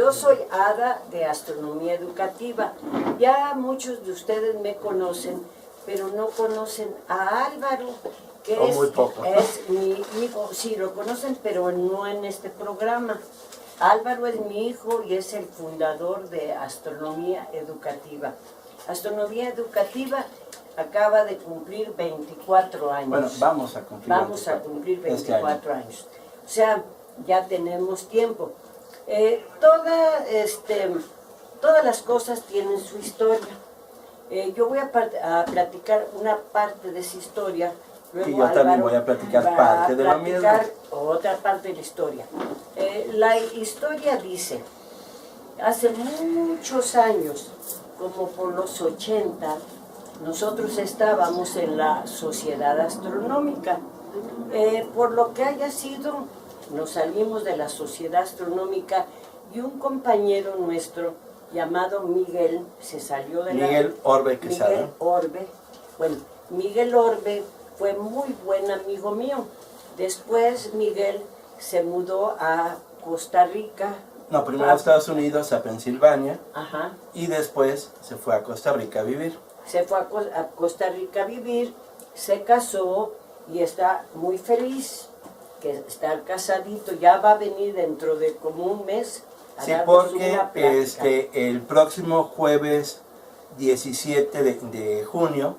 Yo soy Ada de Astronomía Educativa. Ya muchos de ustedes me conocen, pero no conocen a Álvaro, que es mi hijo. Sí, lo conocen, pero no en este programa. Álvaro es mi hijo y es el fundador de Astronomía Educativa. Astronomía Educativa acaba de cumplir 24 años. Bueno, vamos a cumplir 24 años. O sea, ya tenemos tiempo. Todas las cosas tienen su historia. Yo voy a platicar una parte de esa historia. Luego y yo también voy a platicar parte de la misma. Otra parte de la historia. La historia dice, hace muchos años, como por los 80, nosotros estábamos en la Sociedad Astronómica. Por lo que haya sido, nos salimos de la Sociedad Astronómica y un compañero nuestro llamado Miguel se salió de Miguel Orbe Quesada. Miguel Orbe. Bueno, Miguel Orbe fue muy buen amigo mío. Después Miguel se mudó a Costa Rica. No, primero a Estados Unidos, a Pensilvania. Ajá. Y después se fue a Costa Rica a vivir. Se fue a Costa Rica a vivir, se casó y está muy feliz que está casadito. Ya va a venir dentro de como un mes. Sí, porque el próximo jueves 17 de junio,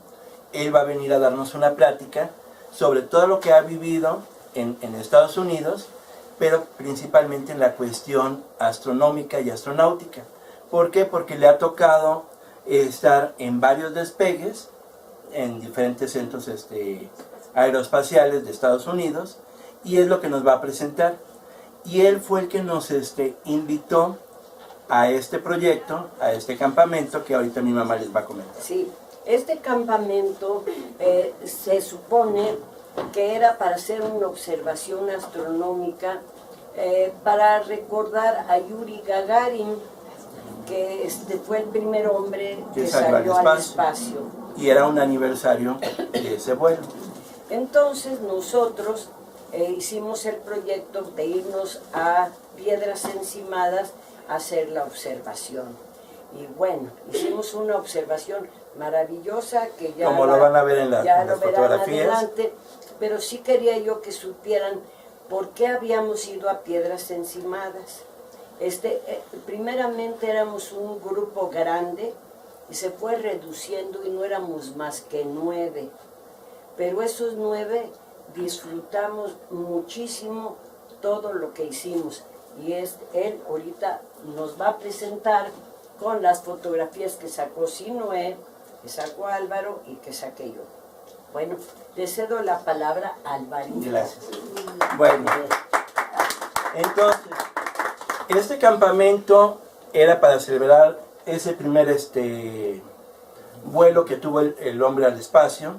él va a venir a darnos una plática sobre todo lo que ha vivido en Estados Unidos, pero principalmente en la cuestión astronómica y astronáutica. ¿Por qué? Porque le ha tocado estar en varios despegues en diferentes centros aeroespaciales de Estados Unidos, y es lo que nos va a presentar. Y él fue el que nos invitó a este proyecto, a este campamento que ahorita mi mamá les va a comentar. Sí, este campamento se supone que era para hacer una observación astronómica, para recordar a Yuri Gagarin, que fue el primer hombre que salió al espacio. Y era un aniversario de ese vuelo. Entonces nosotros hicimos el proyecto de irnos a Piedras Encimadas a hacer la observación. Y bueno, hicimos una observación maravillosa que ya como lo van a ver en las fotografías. Adelante, pero sí quería yo que supieran por qué habíamos ido a Piedras Encimadas. Primeramente éramos un grupo grande y se fue reduciendo y no éramos más que 9. Pero esos 9 disfrutamos muchísimo todo lo que hicimos. Y él ahorita nos va a presentar con las fotografías que sacó Sinoé, que sacó Álvaro y que saqué yo. Bueno, le cedo la palabra a Alvarito. Gracias. Bueno, entonces, este campamento era para celebrar ese primer vuelo que tuvo el hombre al espacio,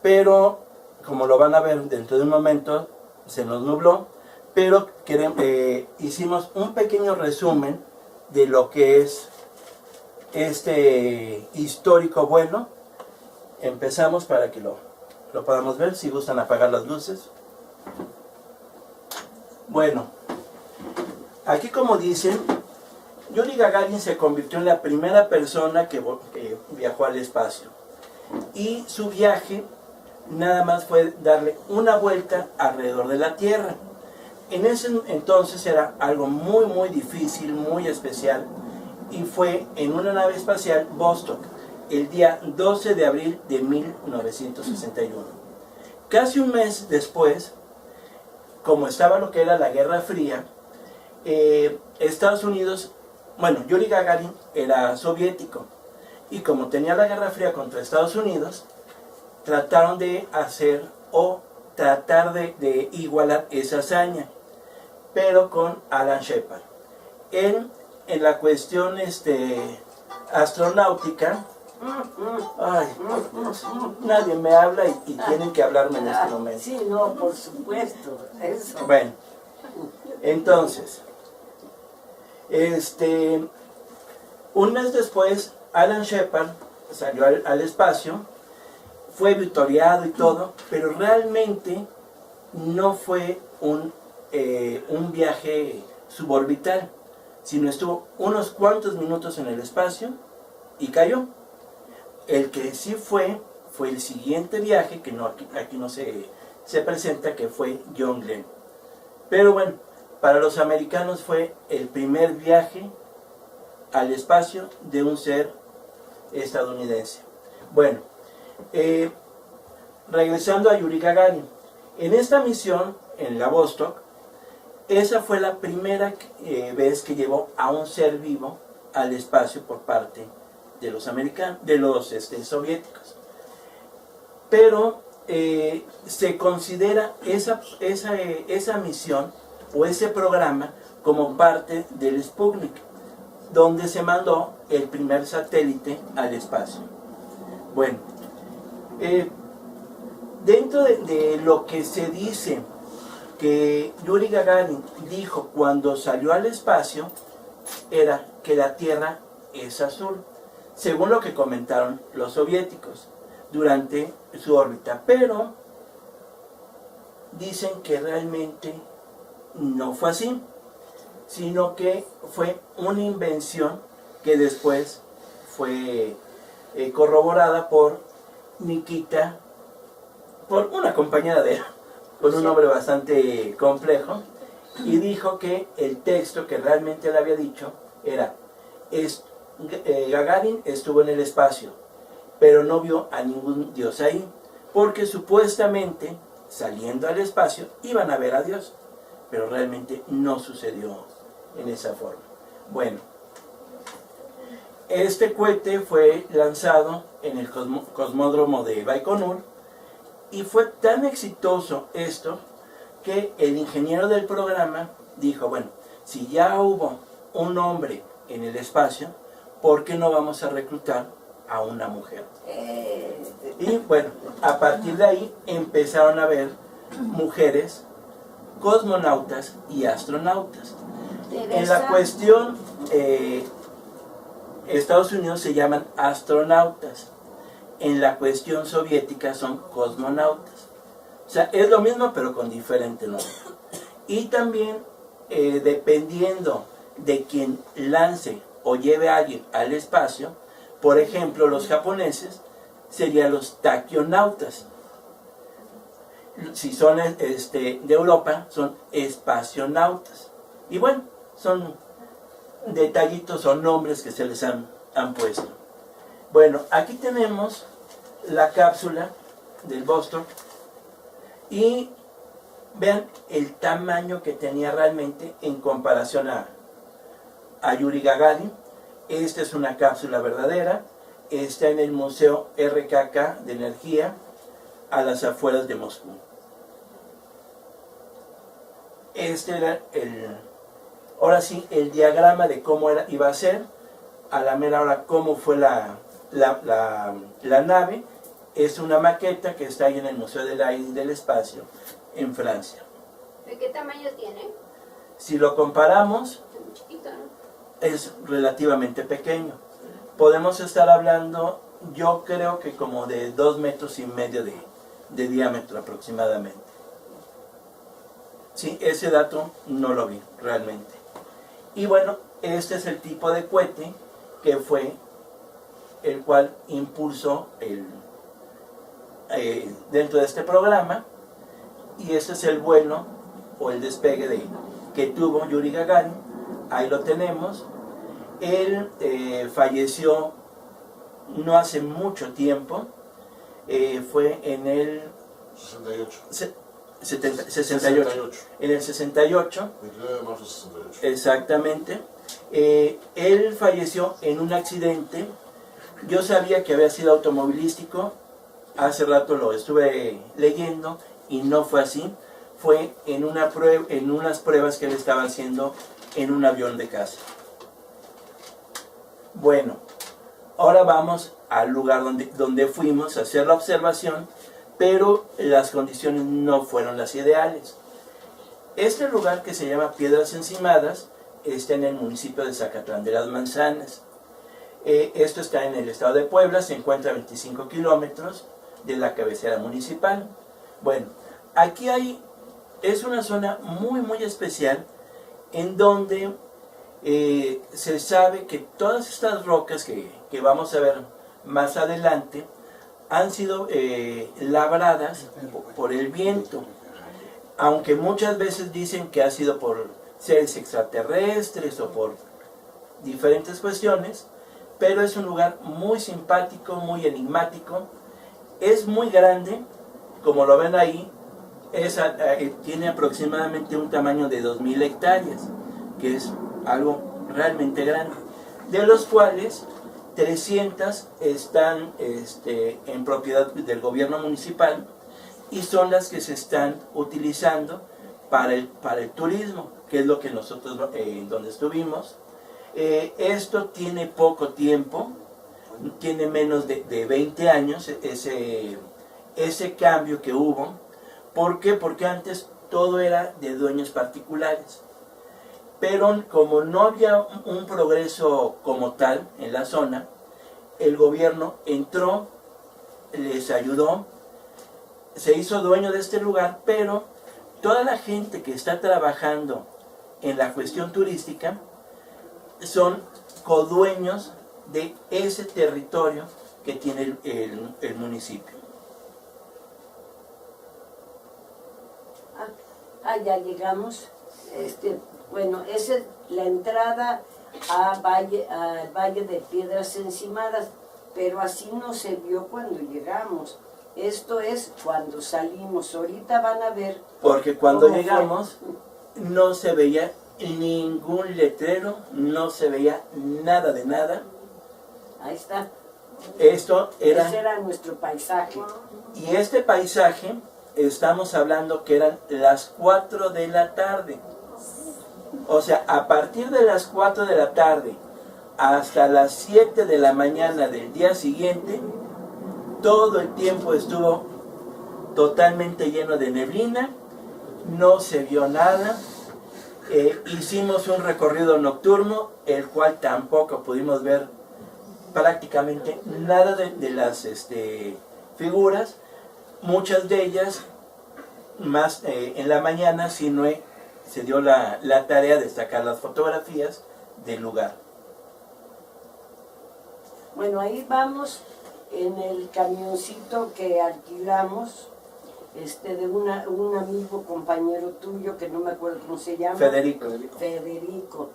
pero como lo van a ver dentro de un momento, se nos nubló, pero hicimos un pequeño resumen de lo que es este histórico vuelo. Empezamos para que lo podamos ver, si gustan apagar las luces. Bueno, aquí como dicen, Yuri Gagarin se convirtió en la primera persona que viajó al espacio. Y su viaje nada más fue darle una vuelta alrededor de la Tierra. En ese entonces era algo muy muy difícil, muy especial, y fue en una nave espacial Vostok, el día 12 de abril de 1961. Casi un mes después, como estaba lo que era la Guerra Fría, Estados Unidos, bueno, Yuri Gagarin era soviético, y como tenía la Guerra Fría contra Estados Unidos, trataron de hacer o tratar de igualar esa hazaña, pero con Alan Shepard. Él, en la cuestión astronáutica, ay, nadie me habla y tienen que hablarme en este momento. Sí, no, por supuesto, eso. Bueno, entonces, un mes después, Alan Shepard salió al espacio, fue victoriado y todo, pero realmente no fue un viaje suborbital, sino estuvo unos cuantos minutos en el espacio y cayó. El que sí fue el siguiente viaje, que no, aquí no se presenta, que fue John Glenn. Pero bueno, para los americanos fue el primer viaje al espacio de un ser estadounidense. Bueno, regresando a Yuri Gagarin, en esta misión, en la Vostok, esa fue la primera vez que llevó a un ser vivo al espacio por parte de los americanos, de los soviéticos. Pero se considera esa misión o ese programa como parte del Sputnik, donde se mandó el primer satélite al espacio. Bueno, dentro de lo que se dice que Yuri Gagarin dijo cuando salió al espacio, era que la Tierra es azul, según lo que comentaron los soviéticos durante su órbita, pero dicen que realmente no fue así, sino que fue una invención que después fue corroborada por Nikita, por una compañera de él, con un nombre bastante complejo, y dijo que el texto que realmente le había dicho era: Gagarin estuvo en el espacio, pero no vio a ningún dios ahí, porque supuestamente saliendo al espacio iban a ver a Dios, pero realmente no sucedió en esa forma. Bueno, este cohete fue lanzado en el cosmódromo de Baikonur, y fue tan exitoso esto que el ingeniero del programa dijo: bueno, si ya hubo un hombre en el espacio, ¿por qué no vamos a reclutar a una mujer? Y bueno, a partir de ahí empezaron a haber mujeres cosmonautas y astronautas. En la cuestión, Estados Unidos se llaman astronautas. En la cuestión soviética son cosmonautas. O sea, es lo mismo pero con diferente nombre. Y también, dependiendo de quien lance o lleve a alguien al espacio, por ejemplo, los japoneses serían los taquionautas. Si son de Europa, son espacionautas. Y bueno, son detallitos o nombres que se les han puesto. Bueno, aquí tenemos la cápsula del Vostok y vean el tamaño que tenía realmente en comparación a Yuri Gagarin. Esta es una cápsula verdadera, está en el Museo RKK de Energía a las afueras de Moscú. Este era ahora sí, el diagrama de cómo iba a ser, a la mera hora cómo fue la nave. Es una maqueta que está ahí en el Museo del Aire y del Espacio en Francia. ¿De qué tamaño tiene? Si lo comparamos, Es muy chiquito, ¿no? es relativamente pequeño. Podemos estar hablando, yo creo que como de 2,5 metros de diámetro aproximadamente. Sí, ese dato no lo vi realmente. Y bueno, este es el tipo de cohete que fue el cual impulsó dentro de este programa, y este es el vuelo o el despegue que tuvo Yuri Gagarin. Ahí lo tenemos. Él falleció no hace mucho tiempo, fue en el 68. En el 68. 29 de marzo 68. Exactamente. Él falleció en un accidente. Yo sabía que había sido automovilístico. Hace rato lo estuve leyendo y no fue así. Fue en unas pruebas que él estaba haciendo en un avión de caza. Bueno, ahora vamos al lugar donde fuimos a hacer la observación, pero las condiciones no fueron las ideales. Este lugar, que se llama Piedras Encimadas, está en el municipio de Zacatlán de las Manzanas. Esto está en el estado de Puebla, se encuentra a 25 kilómetros de la cabecera municipal. Bueno, aquí es una zona muy muy especial en donde se sabe que todas estas rocas que vamos a ver más adelante han sido labradas por el viento, aunque muchas veces dicen que ha sido por seres extraterrestres o por diferentes cuestiones, pero es un lugar muy simpático, muy enigmático, es muy grande, como lo ven ahí, tiene aproximadamente un tamaño de 2000 hectáreas, que es algo realmente grande, de los cuales 300 están en propiedad del gobierno municipal y son las que se están utilizando para el turismo, que es lo que nosotros donde estuvimos. Esto tiene poco tiempo, tiene menos de 20 años ese cambio que hubo. ¿Por qué? Porque antes todo era de dueños particulares. Pero como no había un progreso como tal en la zona, el gobierno entró, les ayudó, se hizo dueño de este lugar, pero toda la gente que está trabajando en la cuestión turística son codueños de ese territorio que tiene el municipio. Ya llegamos. Bueno, esa es la entrada al Valle de Piedras Encimadas, pero así no se vio cuando llegamos. Esto es cuando salimos. Ahorita van a ver. Porque cuando llegamos no se veía ningún letrero, no se veía nada de nada. Ahí está. Ese era nuestro paisaje. Y este paisaje, estamos hablando que eran las 4 de la tarde. O sea, a partir de las 4 de la tarde hasta las 7 de la mañana del día siguiente, todo el tiempo estuvo totalmente lleno de neblina, no se vio nada. Hicimos un recorrido nocturno, el cual tampoco pudimos ver prácticamente nada de las figuras. Muchas de ellas, más en la mañana, sí se dio la tarea de sacar las fotografías del lugar. Bueno, ahí vamos en el camioncito que alquilamos, de un amigo, compañero tuyo, que no me acuerdo cómo se llama. Federico.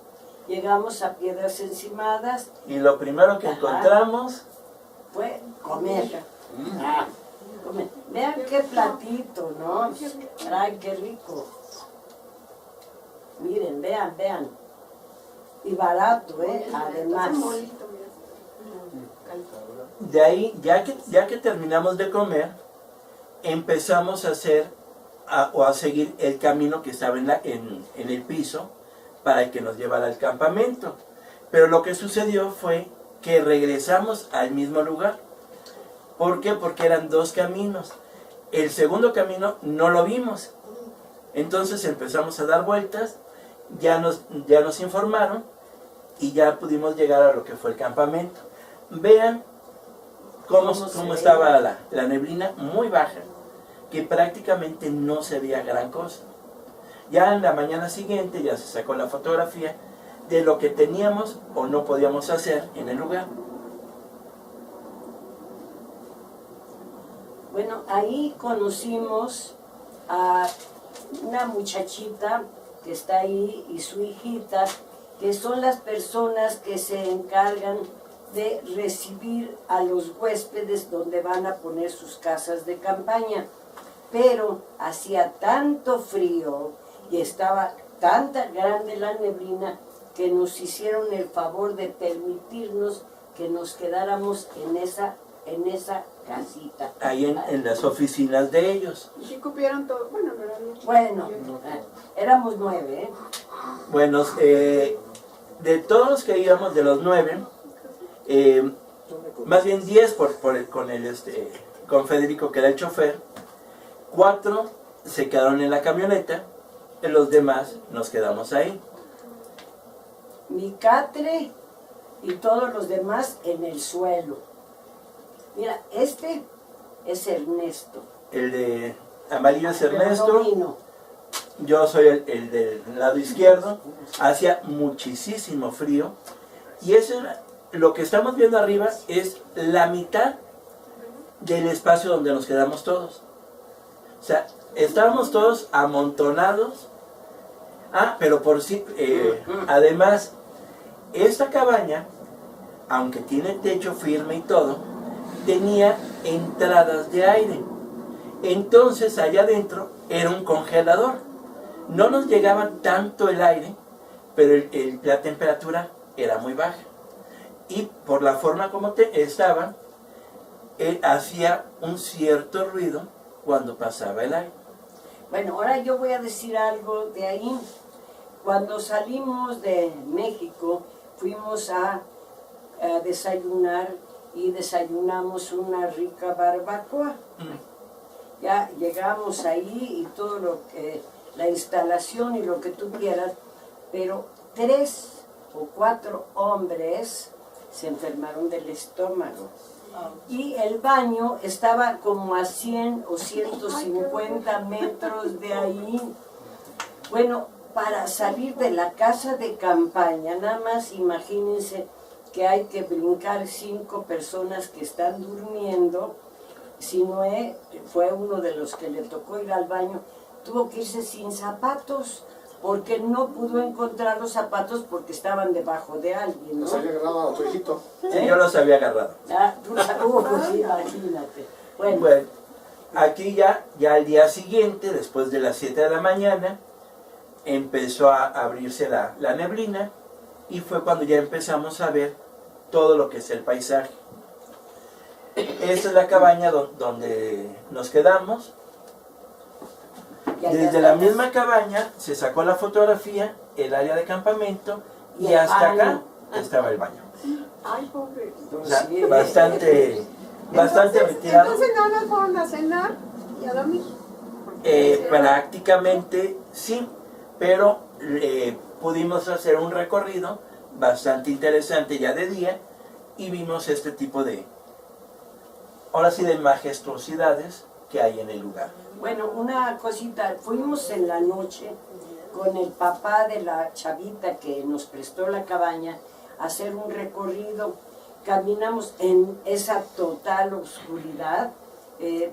Llegamos a Piedras Encimadas. Y lo primero que encontramos fue comer. Comer. Vean qué platito, ¿no? Ay, qué rico. Miren, vean. Y barato, además. De ahí, ya que terminamos de comer, empezamos a seguir el camino que estaba en el piso para que nos llevara al campamento. Pero lo que sucedió fue que regresamos al mismo lugar. ¿Por qué? Porque eran 2 caminos. El segundo camino no lo vimos. Entonces empezamos a dar vueltas, ya nos informaron y ya pudimos llegar a lo que fue el campamento. Vean cómo estaba la neblina, muy baja, que prácticamente no se veía gran cosa. Ya en la mañana siguiente ya se sacó la fotografía de lo que teníamos o no podíamos hacer en el lugar. Bueno, ahí conocimos a una muchachita que está ahí y su hijita, que son las personas que se encargan de recibir a los huéspedes donde van a poner sus casas de campaña. Pero hacía tanto frío y estaba tanta grande la neblina que nos hicieron el favor de permitirnos que nos quedáramos en esa casita. Ahí en las oficinas de ellos. ¿Y si cupieron todo? Bueno, éramos 9, Bueno, de todos los que íbamos, de los 9, más bien 10 con Federico, que era el chofer, 4 se quedaron en la camioneta, y los demás nos quedamos ahí. Mi catre y todos los demás en el suelo. Mira, es Ernesto. El de amarillo es Ernesto. No vino. yo soy el del lado izquierdo, hacía muchísimo frío, y eso era, lo que estamos viendo arriba es la mitad del espacio donde nos quedamos todos. O sea, estábamos todos amontonados. Pero por sí, además, esta cabaña, aunque tiene techo firme y todo, tenía entradas de aire. Entonces allá adentro era un congelador. No nos llegaba tanto el aire, pero la temperatura era muy baja. Y por la forma como estaba, hacía un cierto ruido cuando pasaba el aire. Bueno, ahora yo voy a decir algo de ahí. Cuando salimos de México, fuimos a desayunar y desayunamos una rica barbacoa. Ya llegamos ahí y todo lo que, la instalación y lo que tú quieras, pero 3 o 4 hombres se enfermaron del estómago. Y el baño estaba como a 100 o 150 metros de ahí. Bueno, para salir de la casa de campaña, nada más imagínense que hay que brincar 5 personas que están durmiendo. Si Noé fue uno de los que le tocó ir al baño, tuvo que irse sin zapatos, porque no pudo encontrar los zapatos porque estaban debajo de alguien, ¿no? ¿Los había agarrado a tu hijito? Sí, yo los había agarrado. Sí, imagínate. Bueno, aquí ya al día siguiente, después de las 7 de la mañana, empezó a abrirse la neblina, y fue cuando ya empezamos a ver todo lo que es el paisaje. Esta es la cabaña donde nos quedamos. Desde la misma cabaña se sacó la fotografía, el área de campamento, y hasta acá estaba el baño. Ay, pobre. O sea, bastante retirado. Entonces no nos fueron a cenar y a dormir. Prácticamente sí, pero pudimos hacer un recorrido bastante interesante ya de día, y vimos este tipo de, ahora sí, de majestuosidades que hay en el lugar. Bueno, una cosita, fuimos en la noche con el papá de la chavita que nos prestó la cabaña a hacer un recorrido. Caminamos en esa total oscuridad,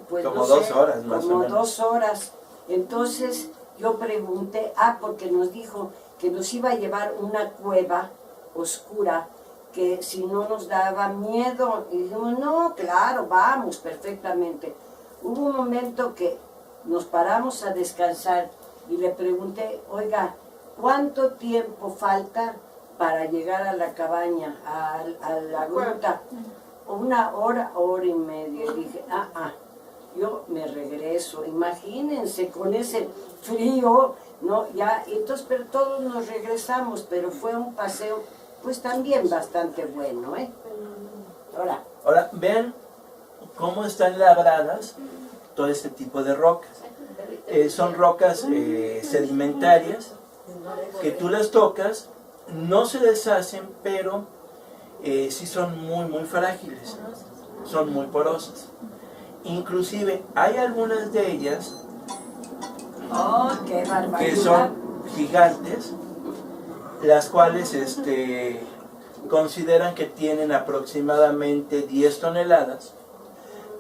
pues como no 2 sé, horas más o como menos. 2 horas. Entonces yo pregunté, porque nos dijo que nos iba a llevar una cueva oscura, que si no nos daba miedo. Y dijimos, no, claro, vamos, perfectamente. Hubo un momento que nos paramos a descansar y le pregunté, oiga, ¿cuánto tiempo falta para llegar a la cabaña, a la gruta? 1 hora, 1 hora y media. Y dije, yo me regreso. Imagínense con ese frío, ¿no? Ya, entonces, pero todos nos regresamos, pero fue un paseo, pues también bastante bueno, ¿eh? Ahora, vean cómo están labradas todo este tipo de rocas. Son rocas sedimentarias que tú las tocas, no se deshacen, pero sí son muy frágiles, son muy porosas. Inclusive hay algunas de ellas ¡qué barbaridad! que son gigantes, las cuales consideran que tienen aproximadamente 10 toneladas,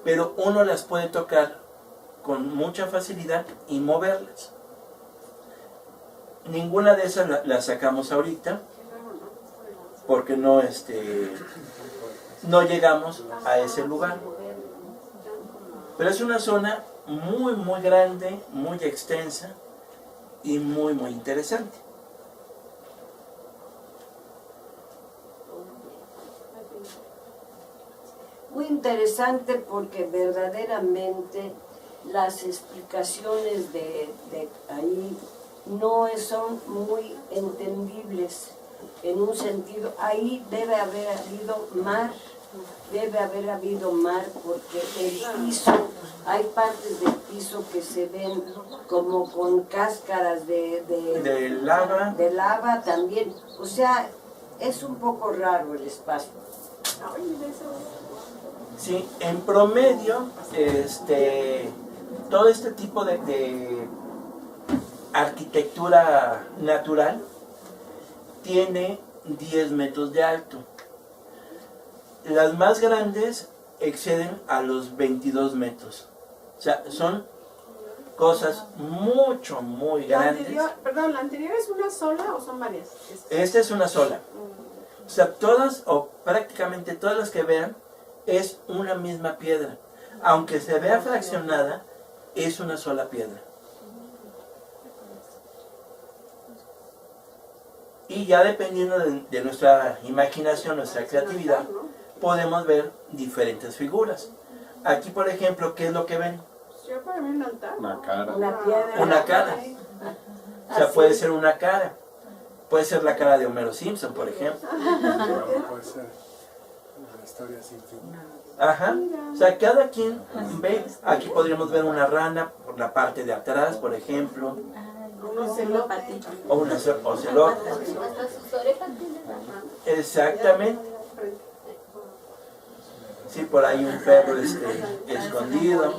pero uno las puede tocar con mucha facilidad y moverlas. Ninguna de esas las sacamos ahorita, porque no llegamos a ese lugar. Pero es una zona muy grande, muy extensa y muy interesante. Muy interesante, porque verdaderamente las explicaciones de ahí no son muy entendibles. En un sentido, ahí debe haber habido mar, porque el piso, hay partes del piso que se ven como con cáscaras de lava también. O sea, es un poco raro el espacio. Sí, en promedio, todo este tipo de arquitectura natural, tiene 10 metros de alto. Las más grandes exceden a los 22 metros. O sea, son cosas muy grandes. ¿La anterior es una sola o son varias? Esta es una sola. O sea, todas o prácticamente todas las que vean es una misma piedra. Aunque se vea fraccionada, es una sola piedra. Y ya dependiendo de nuestra imaginación, nuestra creatividad, podemos ver diferentes figuras. Aquí, por ejemplo, ¿qué es lo que ven? Yo para mí un altar. Una cara. Una piedra. Una cara. O sea, puede ser una cara. Puede ser la cara de Homero Simpson, por ejemplo. Puede ser una historia sin fin. Ajá. O sea, cada quien ve. Aquí podríamos ver una rana por la parte de atrás, por ejemplo. Un ocelote. O una ocelote. Hasta sus orejas tienen. Exactamente. Sí, por ahí un perro escondido.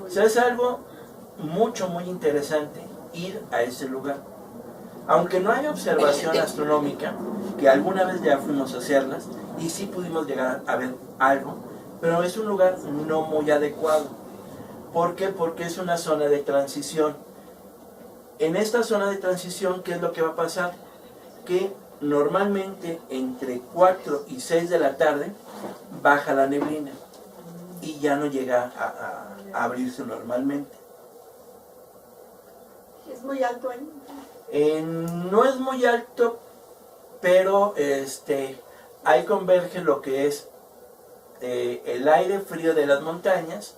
O sea, es algo muy interesante ir a ese lugar. Aunque no hay observación astronómica, que alguna vez ya fuimos a hacerlas, y sí pudimos llegar a ver algo, pero es un lugar no muy adecuado. ¿Por qué? Porque es una zona de transición. En esta zona de transición, ¿qué es lo que va a pasar? Que normalmente entre 4 y 6 de la tarde baja la neblina y ya no llega a abrirse normalmente. Es muy alto ahí. No es muy alto, pero ahí converge lo que es el aire frío de las montañas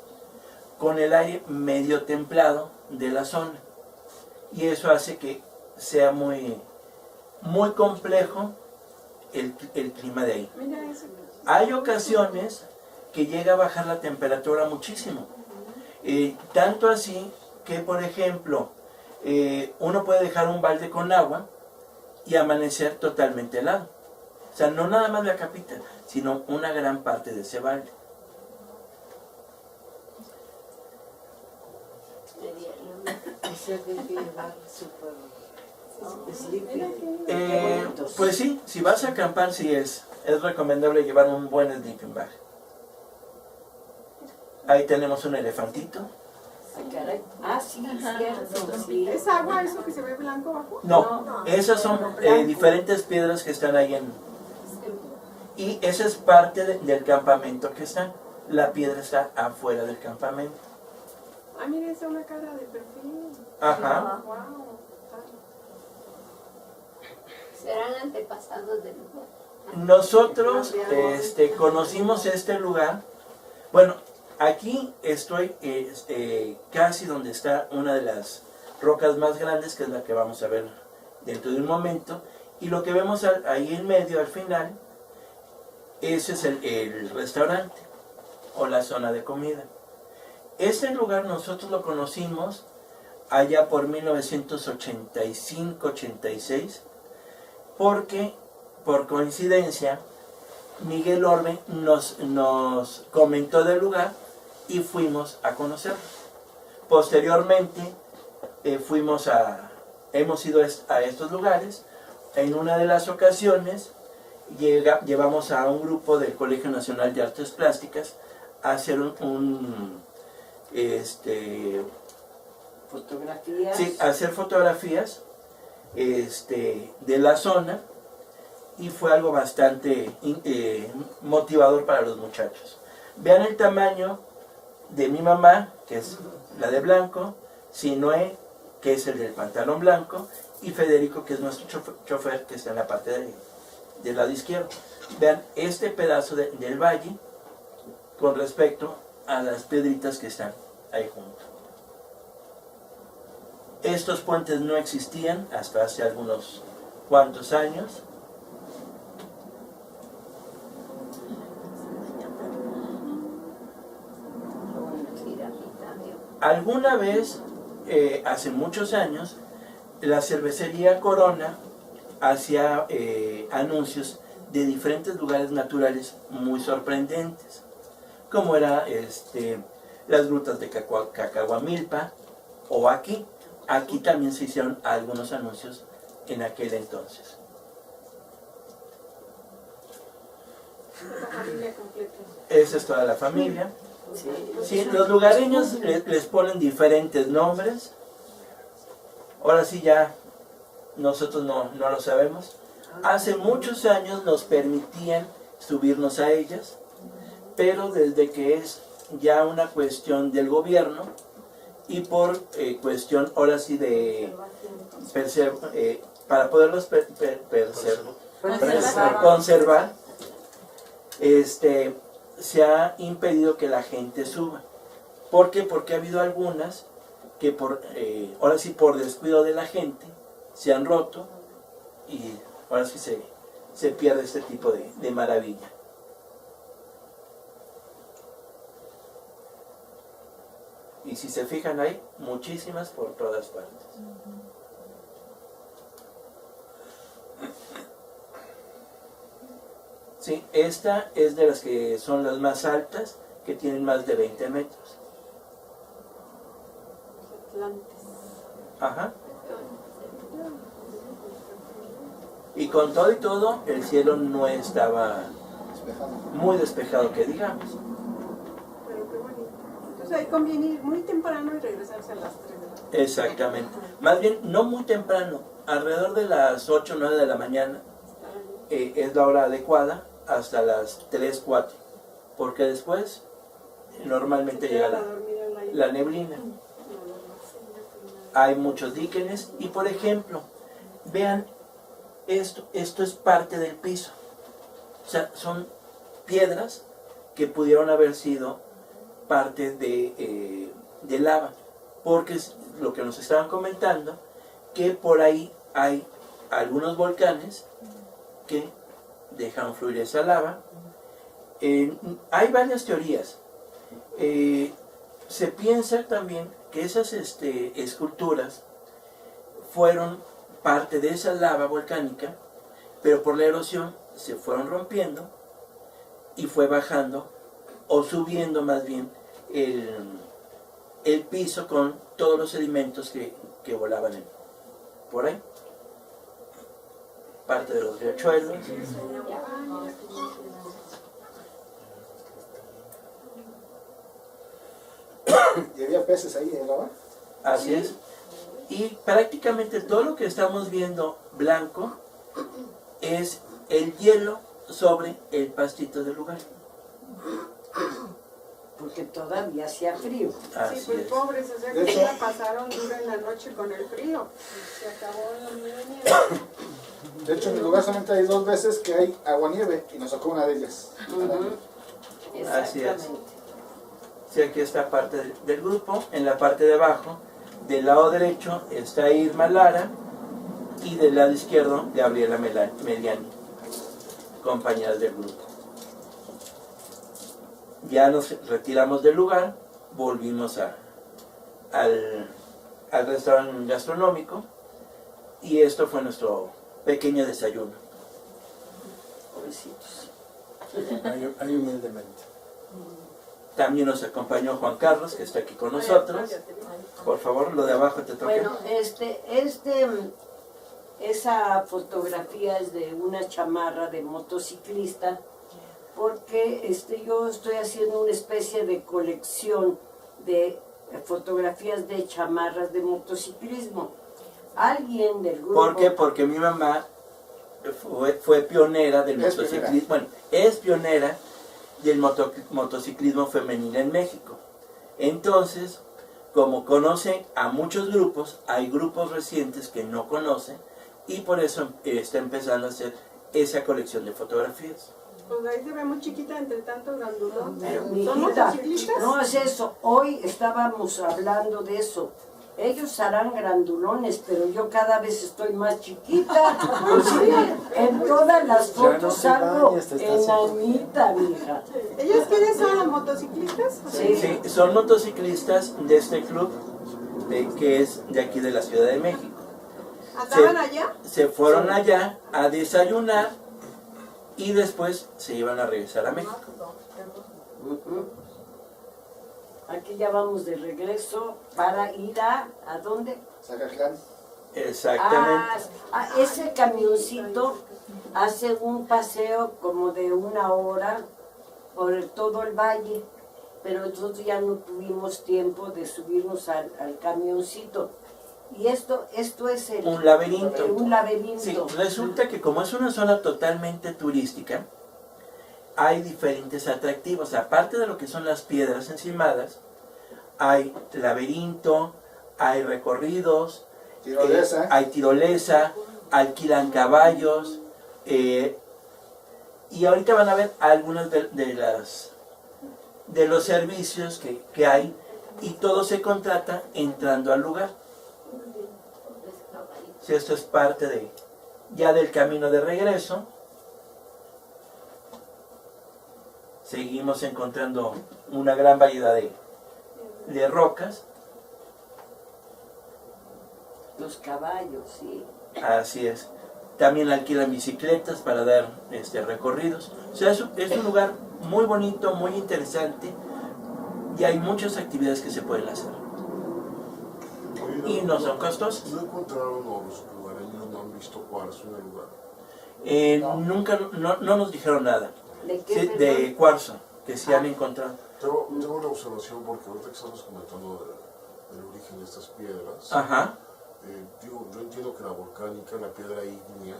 con el aire medio templado de la zona. Y eso hace que sea muy complejo el clima de ahí. Mira eso. Hay ocasiones que llega a bajar la temperatura muchísimo. Tanto así que, por ejemplo, uno puede dejar un balde con agua y amanecer totalmente helado. O sea, no nada más la capita, sino una gran parte de ese balde. Pues sí, si vas a acampar, sí es recomendable llevar un buen sleeping bag. Ahí tenemos un elefantito. Ah, sí, cierto. Sí. ¿Es agua eso que se ve blanco abajo? No, esas son diferentes piedras que están ahí y esa es parte del campamento que está. La piedra está afuera del campamento. Ah, mira, esa es una cara de perfil. Ajá. Wow. Serán antepasados del lugar. Nosotros conocimos este lugar. Bueno, aquí estoy casi donde está una de las rocas más grandes, que es la que vamos a ver dentro de un momento. Y lo que vemos ahí en medio, al final, ese es el restaurante o la zona de comida. Este lugar nosotros lo conocimos allá por 1985-86, porque por coincidencia Miguel Orbe nos comentó del lugar y fuimos a conocerlo. Posteriormente hemos ido a estos lugares. En una de las ocasiones llevamos a un grupo del Colegio Nacional de Artes Plásticas a hacer Fotografías. sí, a hacer fotografías de la zona, y fue algo bastante motivador para los muchachos. Vean el tamaño de mi mamá, que es la de blanco, Sinoé, que es el del pantalón blanco, y Federico, que es nuestro chofer, que está en la parte del lado izquierdo. Vean este pedazo del valle con respecto a las piedritas que están ahí junto. Estos puentes no existían hasta hace algunos cuantos años. Alguna vez, hace muchos años, la cervecería Corona hacía anuncios de diferentes lugares naturales muy sorprendentes, como era las grutas de Cacahuamilpa, o aquí. Aquí también se hicieron algunos anuncios en aquel entonces. La familia completa. Esa es toda la familia. Sí. Sí, los lugareños les ponen diferentes nombres. Ahora sí ya nosotros no lo sabemos. Hace muchos años nos permitían subirnos a ellas, pero desde que es ya una cuestión del gobierno y por cuestión ahora sí de para poderlos conservar, se ha impedido que la gente suba. ¿Por qué? Porque ha habido algunas que ahora sí por descuido de la gente se han roto y ahora sí se pierde este tipo de maravilla. Y si se fijan hay muchísimas por todas partes. Sí, esta es de las que son las más altas, que tienen más de 20 metros. Atlantes. Ajá. Y con todo y todo, el cielo no estaba muy despejado, que digamos. Pero qué bonito. Entonces ahí conviene ir muy temprano y regresarse a las 3 de la tarde. Exactamente. Más bien, no muy temprano, alrededor de las 8 o 9 de la mañana es la hora adecuada, hasta las 3, 4. Porque después, normalmente llega la neblina. Hay muchos líquenes y, por ejemplo, vean, esto es parte del piso. O sea, son piedras que pudieron haber sido parte de lava. Porque es lo que nos estaban comentando, que por ahí hay algunos volcanes que dejan fluir esa lava. Hay varias teorías. Se piensa también que esas esculturas fueron parte de esa lava volcánica, pero por la erosión se fueron rompiendo y fue bajando o subiendo más bien el piso con todos los sedimentos que volaban por ahí. Parte de los riachuelos. ¿Y había peces ahí en el agua? Así es. Y prácticamente todo lo que estamos viendo blanco es el hielo sobre el pastito del lugar. Porque todavía hacía frío. Así Sí, pues es. pobres, o sea De que hecho- ya la pasaron dura en la noche con el frío. Se acabó la nieve. De hecho, en el lugar solamente hay 2 veces que hay agua-nieve y nos sacó una de ellas. Así es. Sí, aquí está parte del grupo. En la parte de abajo, del lado derecho, está Irma Lara y del lado izquierdo, Gabriela Meliani, compañeras del grupo. Ya nos retiramos del lugar, volvimos al restaurante gastronómico y esto fue nuestro pequeño desayuno. Pobrecitos. Hay humildemente. También nos acompañó Juan Carlos, que está aquí con nosotros. Por favor, lo de abajo te toca. Bueno, esa fotografía es de una chamarra de motociclista, porque yo estoy haciendo una especie de colección de fotografías de chamarras de motociclismo. Alguien del grupo... ¿Por qué? Porque mi mamá fue pionera del Es motociclismo. Bueno, es pionera del motociclismo femenil en México. Entonces, como conoce a muchos grupos, hay grupos recientes que no conocen y por eso está empezando a hacer esa colección de fotografías. Pues ahí se ve muy chiquita entre tanto grandulón. Pero, ¿Son mijita, motociclistas? no es eso. Hoy estábamos hablando de eso. Ellos harán grandulones, pero yo cada vez estoy más chiquita. Sí, en todas las Ya no fotos te salgo bañes, te estás enanita, mija. ¿Ellos quiénes son los motociclistas? Sí. Sí, son motociclistas de este club que es de aquí de la Ciudad de México. ¿Andaban allá? Se fueron allá a desayunar y después se iban a regresar a México. Aquí que ya vamos de regreso para ir ¿a dónde? Zacatlán. Exactamente. Ese camioncito hace un paseo como de 1 hora por todo el valle, pero nosotros ya no tuvimos tiempo de subirnos al camioncito. Y esto es Un laberinto. un laberinto. Sí, resulta que como es una zona totalmente turística, hay diferentes atractivos. Aparte de lo que son las piedras encimadas, hay laberinto, hay recorridos, Tirolesa. hay tirolesa, alquilan caballos, y ahorita van a ver algunos de los servicios que hay, y todo se contrata entrando al lugar. Si esto es parte ya del camino de regreso, seguimos encontrando una gran variedad de rocas. Los caballos, sí. Así es. También alquilan bicicletas para dar recorridos. O sea, es un lugar muy bonito, muy interesante, y hay muchas actividades que se pueden hacer. Y no son costosas. ¿No encontraron o los lugareños no han visto cuarzo en el lugar? Nunca, no nos dijeron nada. ¿De qué? Sí, de cuarzo, que sí han encontrado. Tengo una observación porque ahorita que estamos comentando del origen de estas piedras, Ajá, yo entiendo que la volcánica, la piedra ígnea,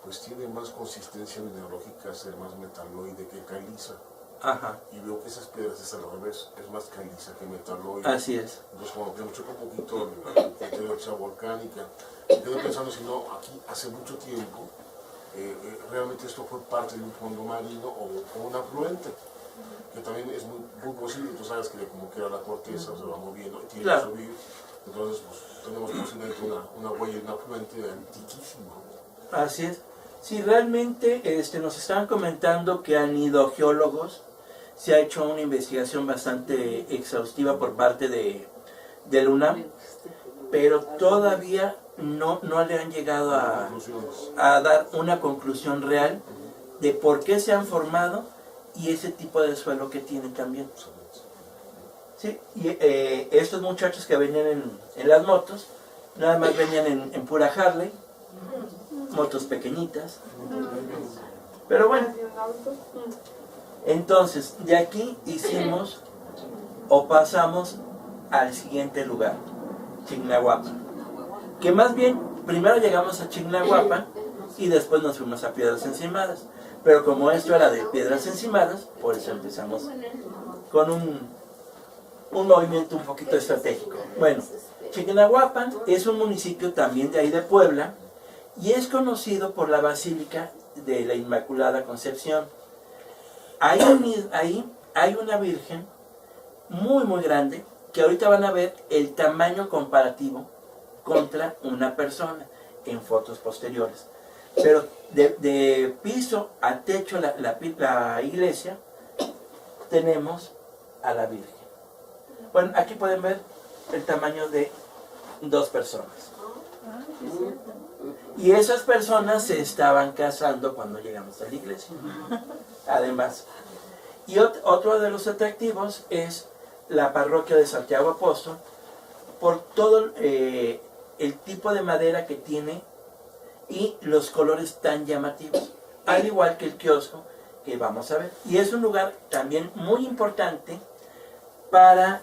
pues tiene más consistencia mineralógica, ser más metaloide que caliza. ajá, Y veo que esas piedras es al revés, es más caliza que metaloide. así es. Entonces, como que me choca un poquito el criterio de esa volcánica, me quedo pensando si no, aquí hace mucho tiempo, realmente esto fue parte de un fondo marino o un afluente, que también es muy posible. Tú sabes que como que la corteza se va moviendo y tiene Claro. que subir, entonces pues, tenemos posiblemente una huella de un afluente antiquísimo. Así es. Sí, realmente nos estaban comentando que han ido geólogos, se ha hecho una investigación bastante exhaustiva por parte del UNAM, pero todavía no le han llegado Conclusiones. a dar una conclusión real de por qué se han formado y ese tipo de suelo que tienen también. Sí, y estos muchachos que venían en las motos, nada más venían en pura Harley, motos pequeñitas. Pero bueno, entonces de aquí hicimos o pasamos al siguiente lugar, Chignahuapan. Que más bien, primero llegamos a Chignahuapan y después nos fuimos a Piedras Encimadas. Pero como esto era de Piedras Encimadas, por eso empezamos con un movimiento un poquito estratégico. Bueno, Chignahuapan es un municipio también de ahí de Puebla y es conocido por la Basílica de la Inmaculada Concepción. Ahí hay una virgen muy muy grande que ahorita van a ver el tamaño comparativo contra una persona en fotos posteriores. Pero de piso a techo la iglesia tenemos a la Virgen. Bueno, aquí pueden ver el tamaño de 2 personas. Y esas personas se estaban casando cuando llegamos a la iglesia. Además. Y otro de los atractivos es la parroquia de Santiago Apóstol, por todo el tipo de madera que tiene y los colores tan llamativos, al igual que el kiosco que vamos a ver. Y es un lugar también muy importante para,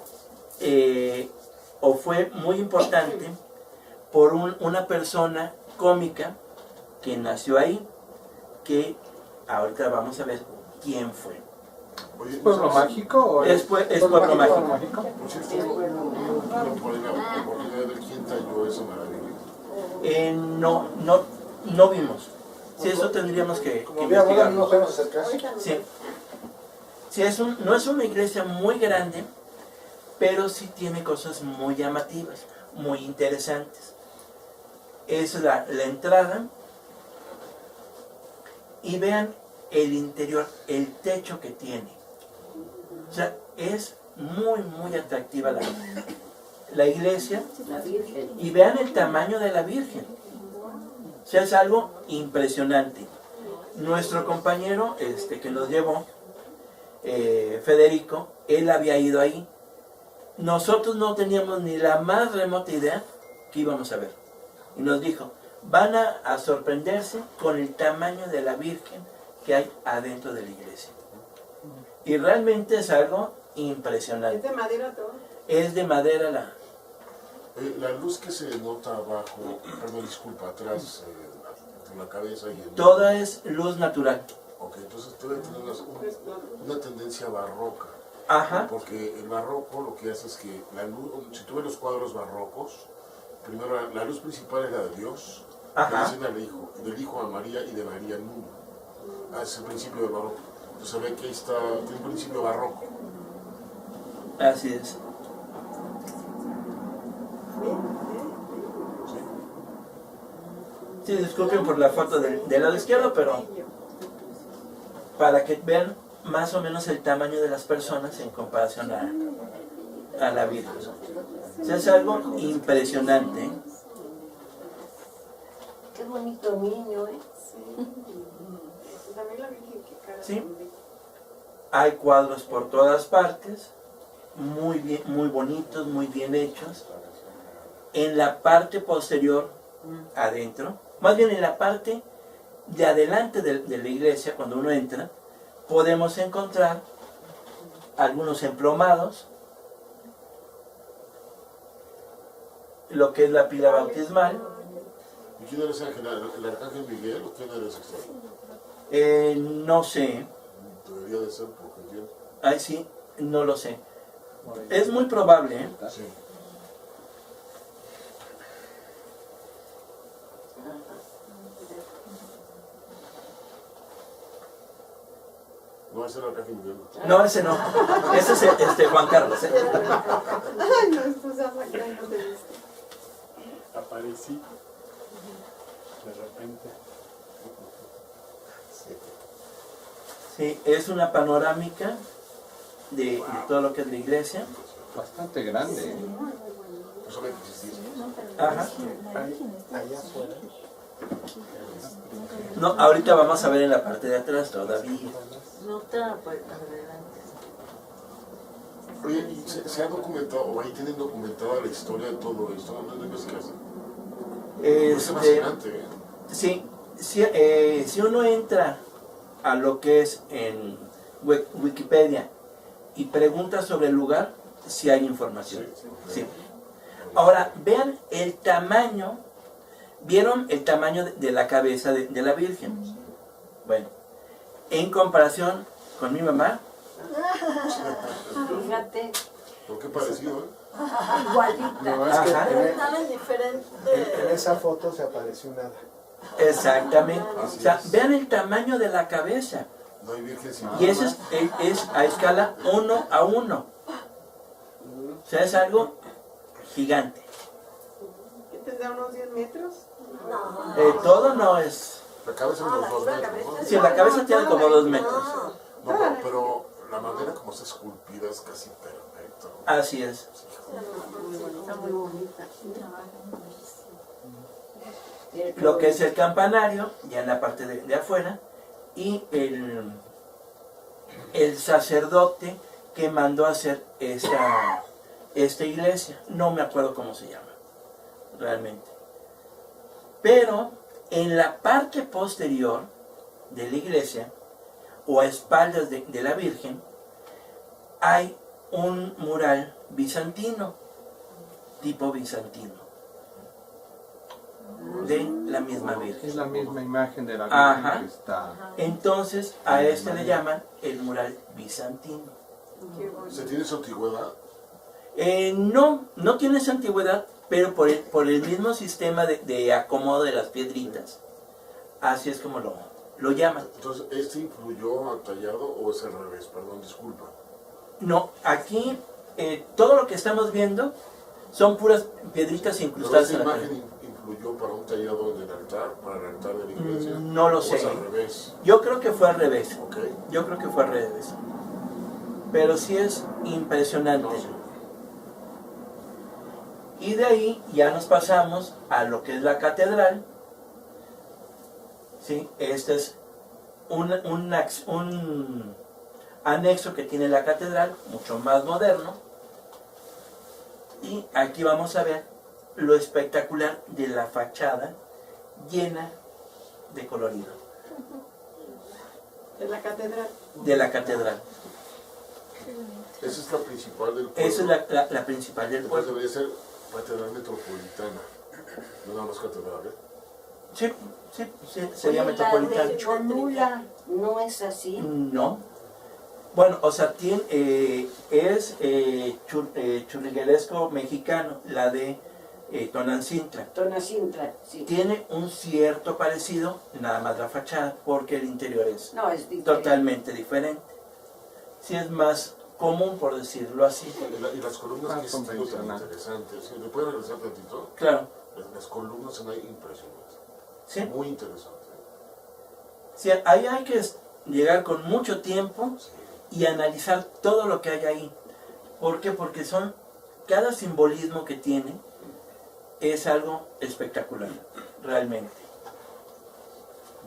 o fue muy importante por una persona cómica que nació ahí, que ahorita vamos a ver quién fue. Oye, ¿Es pueblo mágico? ¿O Es pueblo mágico. por cierto, por ahí la oportunidad de quién talló esa maravilla. No vimos. Si eso tendríamos que Como vi abuela, no investigarlo. nos podemos acercar. Sí. Sí, no es una iglesia muy grande, pero sí tiene cosas muy llamativas, muy interesantes. Es la entrada. Y vean el interior, el techo que tiene. O sea, es muy, muy atractiva la iglesia. La Virgen. Y vean el tamaño de la Virgen. O sea, es algo impresionante. Nuestro compañero que nos llevó, Federico, él había ido ahí nosotros no teníamos ni la más remota idea que íbamos a ver. Y nos dijo, van a sorprenderse con el tamaño de la Virgen que hay adentro de la iglesia. Y realmente es algo impresionante. ¿Es de madera todo? Es de madera La luz que se nota abajo, perdón, disculpa, atrás, en la cabeza y en... toda es luz natural. Ok, entonces debe tener una tendencia barroca. Ajá. Porque el barroco lo que hace es que la luz, si tú ves los cuadros barrocos, primero la luz principal es la de Dios, Ajá. del Hijo a María y de María al mundo. Ese es el principio del barroco. Entonces se ve que ahí está, tiene un principio barroco. Así es. Sí, disculpen por la foto del lado izquierdo, pero para que vean más o menos el tamaño de las personas en comparación a la Virgen. O sea, es algo impresionante, ¿eh? Qué bonito niño, ¿eh? También la Virgen que cara. Sí. Hay cuadros por todas partes, muy bien, muy bonitos, muy bien hechos. En la parte posterior, adentro, más bien en la parte de adelante de la iglesia, cuando uno entra, podemos encontrar algunos emplomados, lo que es la pila bautismal. ¿Y quién eres Ángel? ¿El arcángel Miguel o quién eres extraño? No sé, Debería de ser porque entiendo. ahí sí, no lo sé. Es muy probable, ¿eh? Sí. No es el arcángel Miguel. No, ese no. Ese es Juan Carlos, ¿eh? Ay, no, esto se hace acá y no te viste. Aparecí de repente. Sí, es una panorámica de todo lo que es la iglesia. Bastante grande, ¿eh? No sabe que existís. Ajá. Allá afuera. No, ahorita vamos a ver en la parte de atrás todavía. No está por adelante. Oye, ¿y se ha documentado, o ahí tienen documentada la historia de todo esto? ¿No es investigación? Es fascinante, ¿eh? Sí, si uno entra a lo que es en Wikipedia y pregunta sobre el lugar, sí hay información. Sí. Ahora, vean el tamaño. ¿Vieron el tamaño de la cabeza de la Virgen? Bueno, en comparación con mi mamá, Fíjate, ¿Por qué parecido, eh? igualita. No, es que Ajá. en, diferente. en esa foto se apareció nada. exactamente. Así O sea, es. vean el tamaño de la cabeza. No hay virgen sin Y eso es a escala 1 a 1. O sea, es algo gigante. ¿Qué tendrá unos 10 metros? Todo no es... La cabeza de los 2 metros, ¿no? Sí, la cabeza tiene como 2 metros. No, pero la manera como está esculpida es casi perfecta. Así es. Está muy bonita. Lo que es el campanario, ya en la parte de afuera, y el sacerdote que mandó a hacer esta iglesia. No me acuerdo cómo se llama, realmente. Pero en la parte posterior de la iglesia, o a espaldas de la Virgen, hay un mural bizantino, tipo bizantino, de la misma Virgen. Es la misma imagen de la Virgen Ajá. que está. Entonces a este le llaman el mural bizantino. ¿Se tiene su antigüedad? No tiene esa antigüedad, pero por el mismo sistema de acomodo de las piedritas, así es como lo llaman. Entonces, ¿este influyó al tallado o es al revés? Perdón, disculpa. No, aquí todo lo que estamos viendo son puras piedritas ¿Pero incrustadas esta en la imagen pared. influyó para un tallado en el altar, para el altar de la iglesia? No lo ¿O sé. es al revés? Yo creo que fue al revés. ¿Ok? Yo creo que fue al revés. Pero sí es impresionante. No, sí. Y de ahí ya nos pasamos a lo que es la catedral. ¿Sí? Este es un anexo que tiene la catedral, mucho más moderno. Y aquí vamos a ver lo espectacular de la fachada llena de colorido De la catedral. de la catedral. Esa es la principal del pueblo. Esa es la principal del Después pueblo. debería ser catedral metropolitana. No nada más catedral, ¿eh? Sí, sería Oye, metropolitana. la de Cholula no es así. No. Bueno, o sea, es churrigueresco mexicano, la de Tonancintra. Tonacintra, sí. Tiene un cierto parecido, nada más la fachada, porque el interior es No, es diferente. totalmente diferente. Sí es más común, por decirlo así. Y las columnas, Ah, que estilo tan convencional. interesante. ¿Sí? ¿Le puede regresar tantito? Claro, Las columnas son ahí impresionantes. sí. Muy interesante. Sí, ahí hay que llegar con mucho tiempo y analizar todo lo que hay ahí. ¿Por qué? Porque cada simbolismo que tiene es algo espectacular, realmente.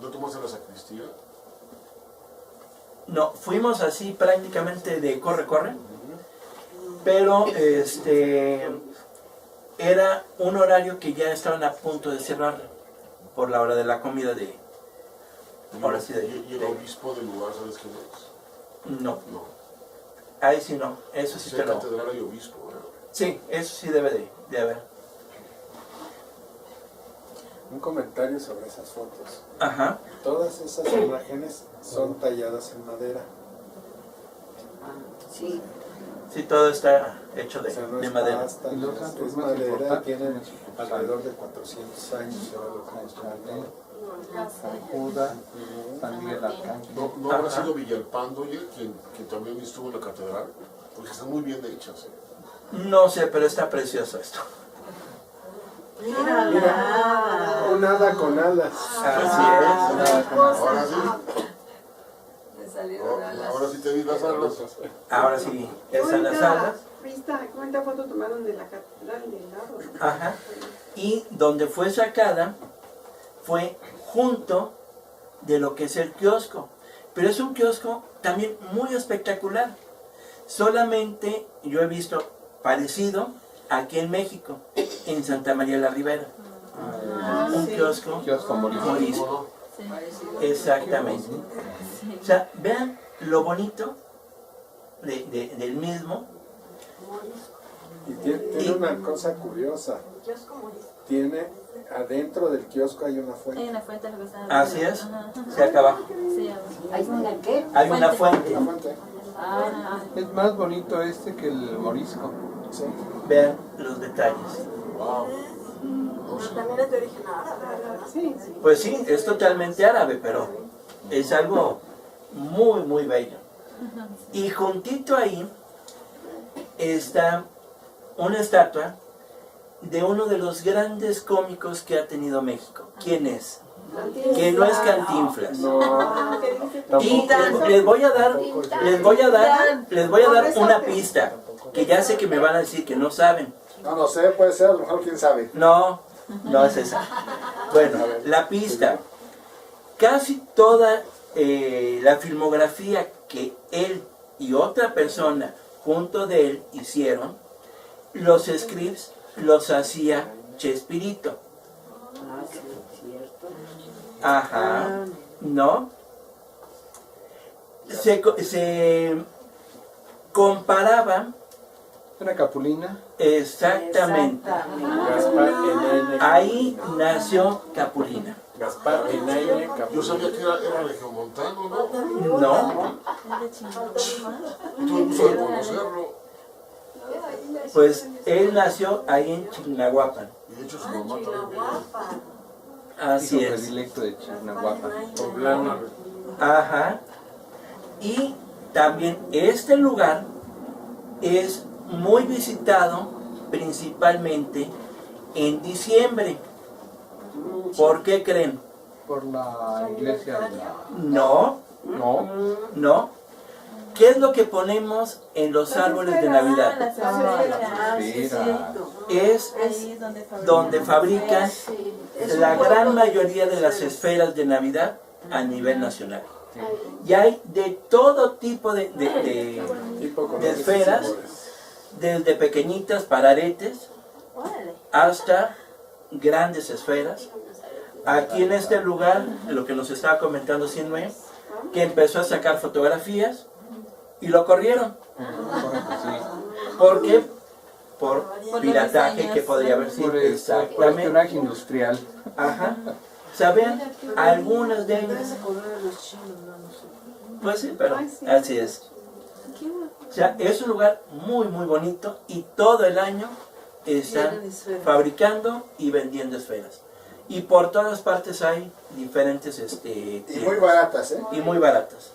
¿No tomaste la sacristía? No, fuimos así prácticamente de corre, pero era un horario que ya estaban a punto de cerrar por la hora de la comida de... Ahora sí, ¿Y el obispo del lugar, sabes quién es? No, No. ahí sí no, eso sí Sí, te lo... catedral y obispo, ¿verdad? Sí, eso sí debe de haber. Un comentario sobre esas fotos. Ajá, Todas esas imágenes son talladas en madera. Sí. sí, todo está hecho O sea, no de es madera. pasta, Y los es santos más madera, importantes tienen tienen alrededor de 400 años. Ahora lo que nos comentaron. San Judas, San Miguel Arcángel. ¿No habrá Ajá. sido Villalpando, oye, quien también estuvo en la catedral? Porque están muy bien hechas, ¿eh? No sé, pero está precioso esto. Mira, Un hada con alas. Así Ahora sí, Me salieron alas. ahora sí te vi las alas. es. Ahora sí, qué están las bonita alas. vista, qué bonita foto tomaron de la catedral del lado. Ajá. Y donde fue sacada fue junto de lo que es el kiosco. Pero es un kiosco también muy espectacular. Solamente yo he visto parecido aquí en México, en Santa María la Ribera. Un kiosco Kiosco morisco. morisco. Exactamente. O sea, vean lo bonito del mismo. Y tiene una cosa curiosa. Tiene, adentro del kiosco hay una Hay fuente. una fuente lo que está. Así es. Ajá. Se acaba. Sí, ¿Hay una qué? Hay una fuente. Una fuente. ah, Es más bonito este que el morisco. Sí. Vean los detalles. También es de origen árabe. Sí, sí. Pues sí, es totalmente árabe, pero es algo muy, muy bello. Y juntito ahí está una estatua de uno de los grandes cómicos que ha tenido México. ¿Quién es? Que no es Cantinflas. No, Y les voy a dar una pista, que ya sé que me van a decir que no saben. No sé, puede ser, a lo mejor quién sabe. No es esa. Bueno, la pista. Casi toda la filmografía que él y otra persona junto de él hicieron, los scripts los hacía Chespirito. Ah, sí, es cierto. Ajá. ¿No? Se comparaba Una capulina. exactamente. Gaspar Enaine. Ahí nació Capulina. Gaspar Enaine Yo Capulina. sabía que era regiomontano, ¿no? No, Tuve el gusto de conocerlo. pues él nació ahí en Chignahuapan. Y de hecho su mamá también. Así Hijo es. predilecto de Chignahuapan. Poblano. Ajá. Y también este lugar es muy visitado principalmente en diciembre. ¿Por qué creen? Por la iglesia de la... No, no. ¿Qué es lo que ponemos en los árboles de Navidad? Mira. Es Ahí es donde fabrican. donde fabrican la gran mayoría de las esferas de Navidad a nivel nacional. Y hay de todo tipo de Tipo con de luces y esferas. sabores. desde pequeñitas para aretes hasta grandes esferas. Aquí en este lugar, lo que nos estaba comentando Sinue, que empezó a sacar fotografías y lo corrieron. ¿Por qué? Por los pirataje diseños. que podría haber sido. Por Exactamente. espionaje industrial. Ajá. ¿Saben? Algunas de ellas. Pues sí, pero así es. O sea, es un lugar muy, muy bonito y todo el año están fabricando y vendiendo esferas. Y por todas partes hay diferentes Y muy baratas, ¿eh? y muy baratas.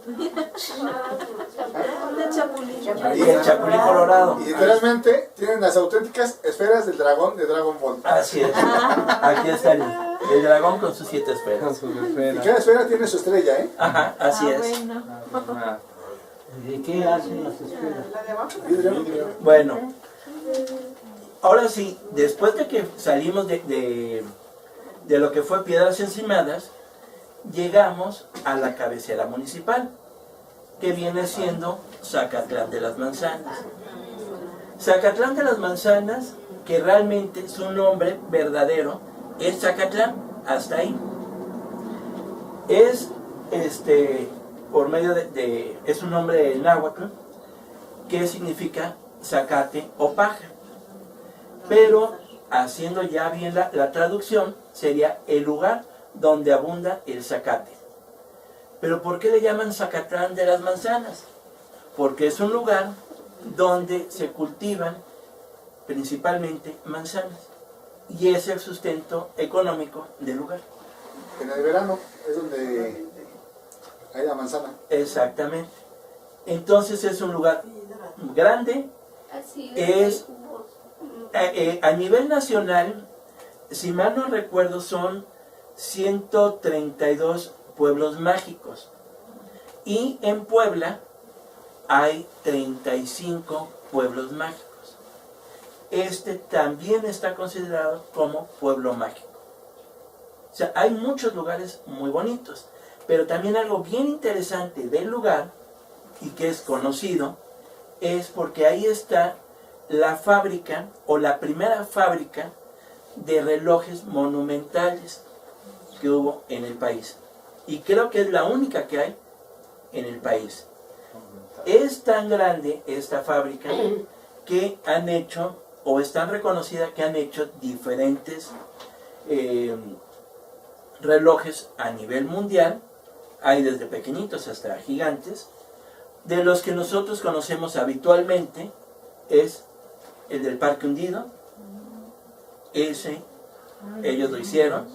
Y el chapulín colorado. Y literalmente tienen las auténticas esferas del dragón de Dragon Ball. Así es. Aquí está el dragón con sus 7 Con esferas. sus Y esferas. cada esfera tiene su estrella, ¿eh? Ajá, así es. Bueno. Ah, ¿De qué hacen las esferas? La de abajo. Vidrio. Bueno, ahora sí, después de que salimos de lo que fue Piedras Encimadas, llegamos a la cabecera municipal, que viene siendo Zacatlán de las Manzanas. Zacatlán de las Manzanas, que realmente su nombre verdadero es Zacatlán, hasta ahí. Es por medio es un nombre náhuatl que significa zacate o paja. Pero haciendo ya bien la traducción, sería el lugar donde abunda el zacate. Pero ¿por qué le llaman Zacatlán de las Manzanas? Porque es un lugar donde se cultivan principalmente manzanas. Y es el sustento económico del lugar. En el verano es donde hay la manzana. Exactamente. Entonces es un lugar grande. Es a nivel nacional, si mal no recuerdo, son 132 pueblos mágicos. Y en Puebla hay 35 pueblos mágicos. Este también está considerado como pueblo mágico. O sea, hay muchos lugares muy bonitos. Pero también algo bien interesante del lugar, y que es conocido, es porque ahí está la fábrica, o la primera fábrica, de relojes monumentales que hubo en el país. Y creo que es la única que hay en el país. Es tan grande esta fábrica que han hecho, o están reconocidas que han hecho diferentes relojes a nivel mundial. Hay desde pequeñitos hasta gigantes. De los que nosotros conocemos habitualmente es el del Parque Hundido. Ese, ellos lo hicieron.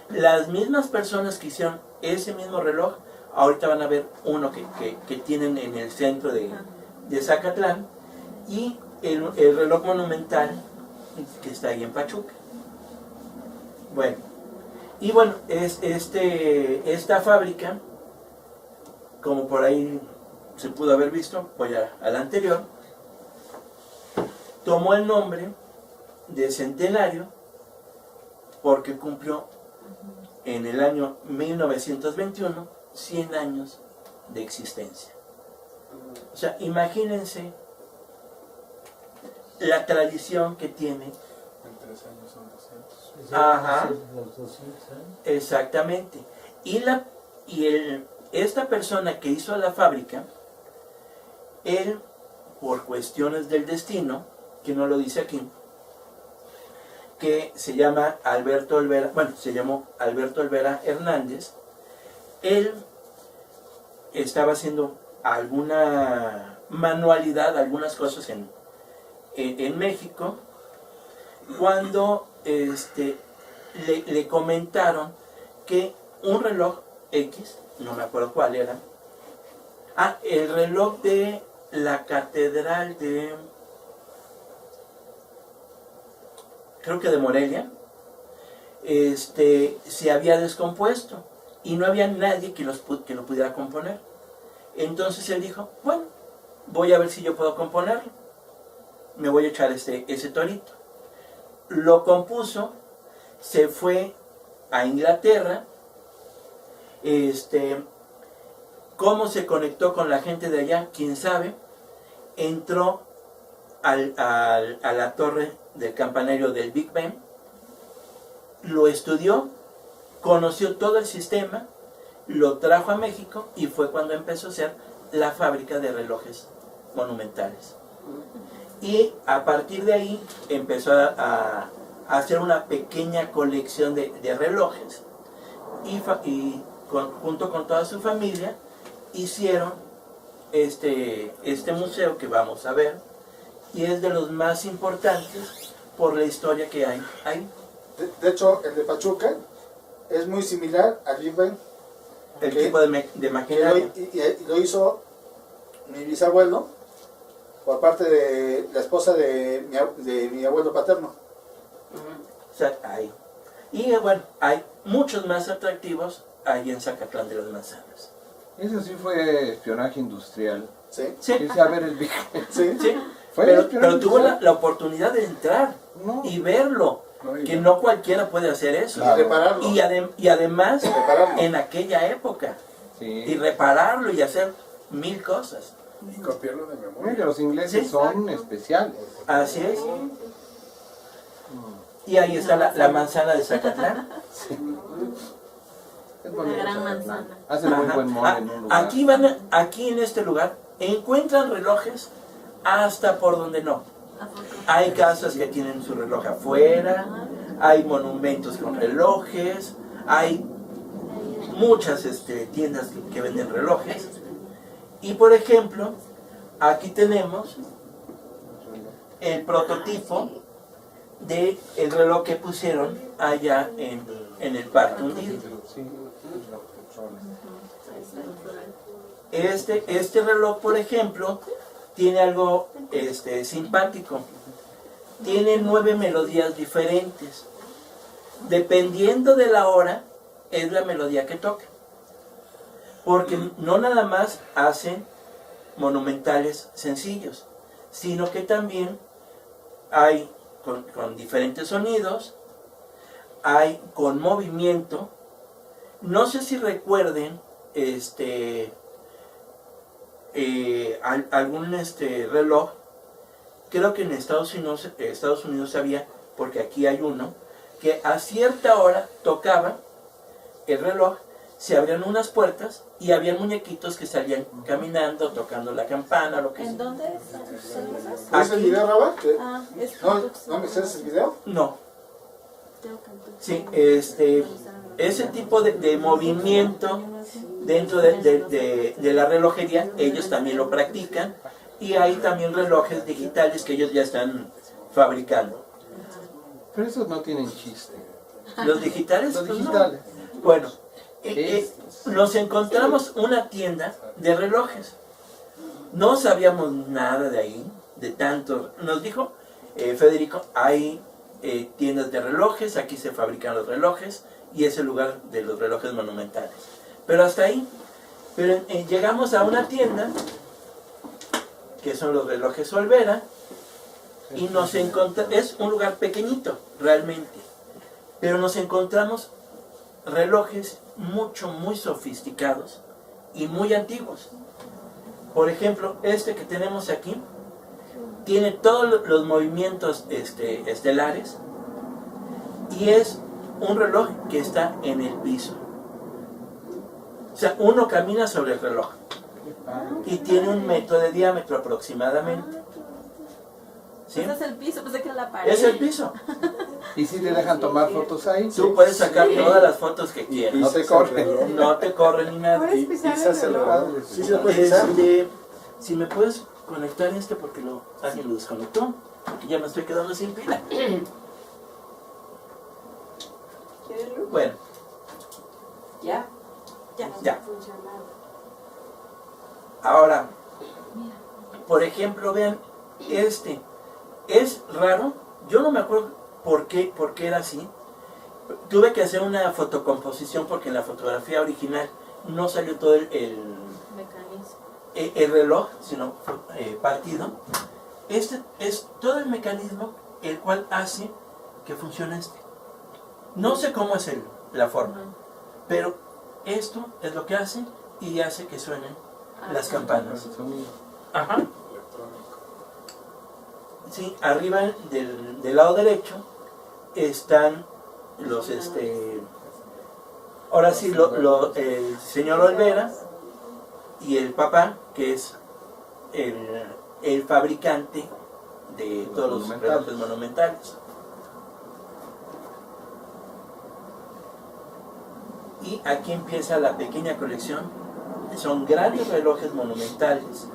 Las mismas personas que hicieron ese mismo reloj, ahorita van a ver uno que tienen en el centro de Zacatlán, y el reloj monumental que está ahí en Pachuca. Bueno, y bueno, esta fábrica, como por ahí se pudo haber visto, voy a la anterior, tomó el nombre de Centenario porque cumplió en el año 1921 100 años de existencia. O sea, imagínense la tradición que tiene. en 3 años son 200. Ajá. Los 200 años. Exactamente. Esta persona que hizo la fábrica, él, por cuestiones del destino, que no lo dice aquí, que se llama Alberto Olvera, bueno, se llamó Alberto Olvera Hernández, él estaba haciendo alguna manualidad, algunas cosas en México, cuando le comentaron que un reloj X, no me acuerdo cuál era, el reloj de la catedral de, creo que de Morelia, se había descompuesto y no había nadie que lo pudiera componer. Entonces él dijo, bueno, voy a ver si yo puedo componerlo, me voy a echar ese torito. Lo compuso, se fue a Inglaterra, ¿Cómo se conectó con la gente de allá? ¿Quién sabe? Entró a la torre del campanario del Big Ben, lo estudió, conoció todo el sistema, lo trajo a México y fue cuando empezó a ser la fábrica de relojes monumentales. Y a partir de ahí empezó a hacer una pequeña colección de relojes y junto con toda su familia hicieron este museo que vamos a ver, y es de los más importantes por la historia que hay ahí. De hecho, el de Pachuca es muy similar al Big Ben. El tipo de maquinaria. Y lo hizo mi bisabuelo por parte de la esposa de mi abuelo paterno. O sea, hay. Y bueno, hay muchos más atractivos ahí en Zacatlán de las Manzanas. Eso sí fue espionaje industrial. Sí. Sí, Irse a ver el Big Ben. Sí. sí. Fue Pero espionaje tuvo industrial. la oportunidad de entrar No. y verlo, No, y que no. no cualquiera puede hacer eso. Claro. Y repararlo. Y además, Repararlo. en aquella época, y Sí. repararlo y hacer 1000 cosas. Y copiarlo de Mira memoria. que los ingleses Sí. son especiales. Así es. Y ahí está la manzana de Zacatlán. Es bonito, gran Zacatlán. manzana. Hacen muy Ajá. buen mole en un lugar. Aquí en este lugar encuentran relojes hasta por donde no. Hay casas que tienen su reloj afuera, hay monumentos con relojes, hay muchas tiendas que venden relojes. Y por ejemplo, aquí tenemos el prototipo del reloj que pusieron allá en el Parque Hundido. Este reloj, por ejemplo, tiene algo simpático. Tiene 9 melodías diferentes. Dependiendo de la hora, es la melodía que toca. Porque no nada más hacen monumentales sencillos, sino que también hay con diferentes sonidos, hay con movimiento. No sé si recuerden algún reloj, creo que en Estados Unidos había, porque aquí hay uno, que a cierta hora tocaba el reloj, se abrían unas puertas y había muñequitos que salían caminando, tocando la campana, lo que ¿En sea. dónde es? ¿Ves el video, Raba? Ah, es ¿No me haces el video? No. Sí, ese tipo de movimiento dentro de la relojería, ellos también lo practican, y hay también relojes digitales que ellos ya están fabricando. Pero esos no tienen chiste. Los digitales, Los pues, no. digitales. Bueno, nos encontramos una tienda de relojes. No sabíamos nada de ahí, de tanto. Nos dijo Federico, hay tiendas de relojes, aquí se fabrican los relojes y es el lugar de los relojes monumentales. Pero hasta ahí. Pero llegamos a una tienda que son los relojes Olvera y nos encontramos, es un lugar pequeñito realmente, pero nos encontramos relojes muy sofisticados y muy antiguos. Por ejemplo, este que tenemos aquí tiene todos los movimientos estelares y es un reloj que está en el piso. O sea, uno camina sobre el reloj y tiene 1 metro de diámetro aproximadamente. ¿Sí? Ese es el piso, pensé que era la pared. Es el piso. ¿Y si te dejan tomar fotos ahí? Tú puedes sacar todas las fotos que quieras. No te corren. No te corren ni nada. ¿Puedes pisar Y se hace el el reloj? reloj. Sí, se lo puedes pisar. Si me puedes conectar porque alguien lo desconectó, porque ya me estoy quedando sin pila. ¿Quieres luz? Bueno, ¿Ya? ya. Ahora, por ejemplo, vean, es raro, yo no me acuerdo por qué era así. Tuve que hacer una fotocomposición porque en la fotografía original no salió todo el reloj, sino partido. Este es todo el mecanismo el cual hace que funcione No sé cómo es la forma, pero esto es lo que hace y hace que suenen las campanas. Ajá. Sí, arriba del lado derecho están los, ahora sí, el señor Olvera y el papá, que es el fabricante de todos los relojes monumentales. Y aquí empieza la pequeña colección. Son grandes relojes monumentales.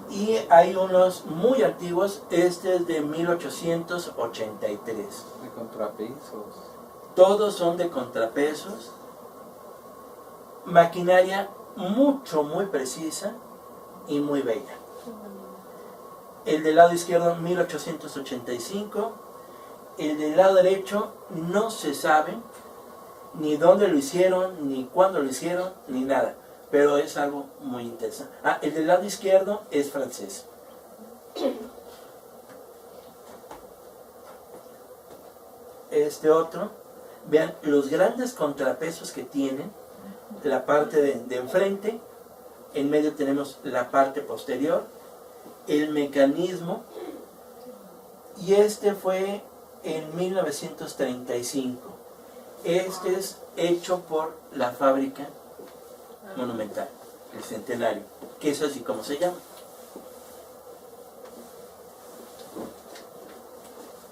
Y hay unos muy antiguos. Este es de 1883. De contrapesos. Todos son de contrapesos. Maquinaria muy precisa y muy bella. El del lado izquierdo 1885. El del lado derecho no se sabe ni dónde lo hicieron, ni cuándo lo hicieron, ni nada. Pero es algo muy interesante. El del lado izquierdo es francés. Este otro, vean los grandes contrapesos que tienen, la parte de enfrente, en medio tenemos la parte posterior, el mecanismo, y este fue en 1935. Este es hecho por la fábrica monumental, el Centenario, que es así como se llama.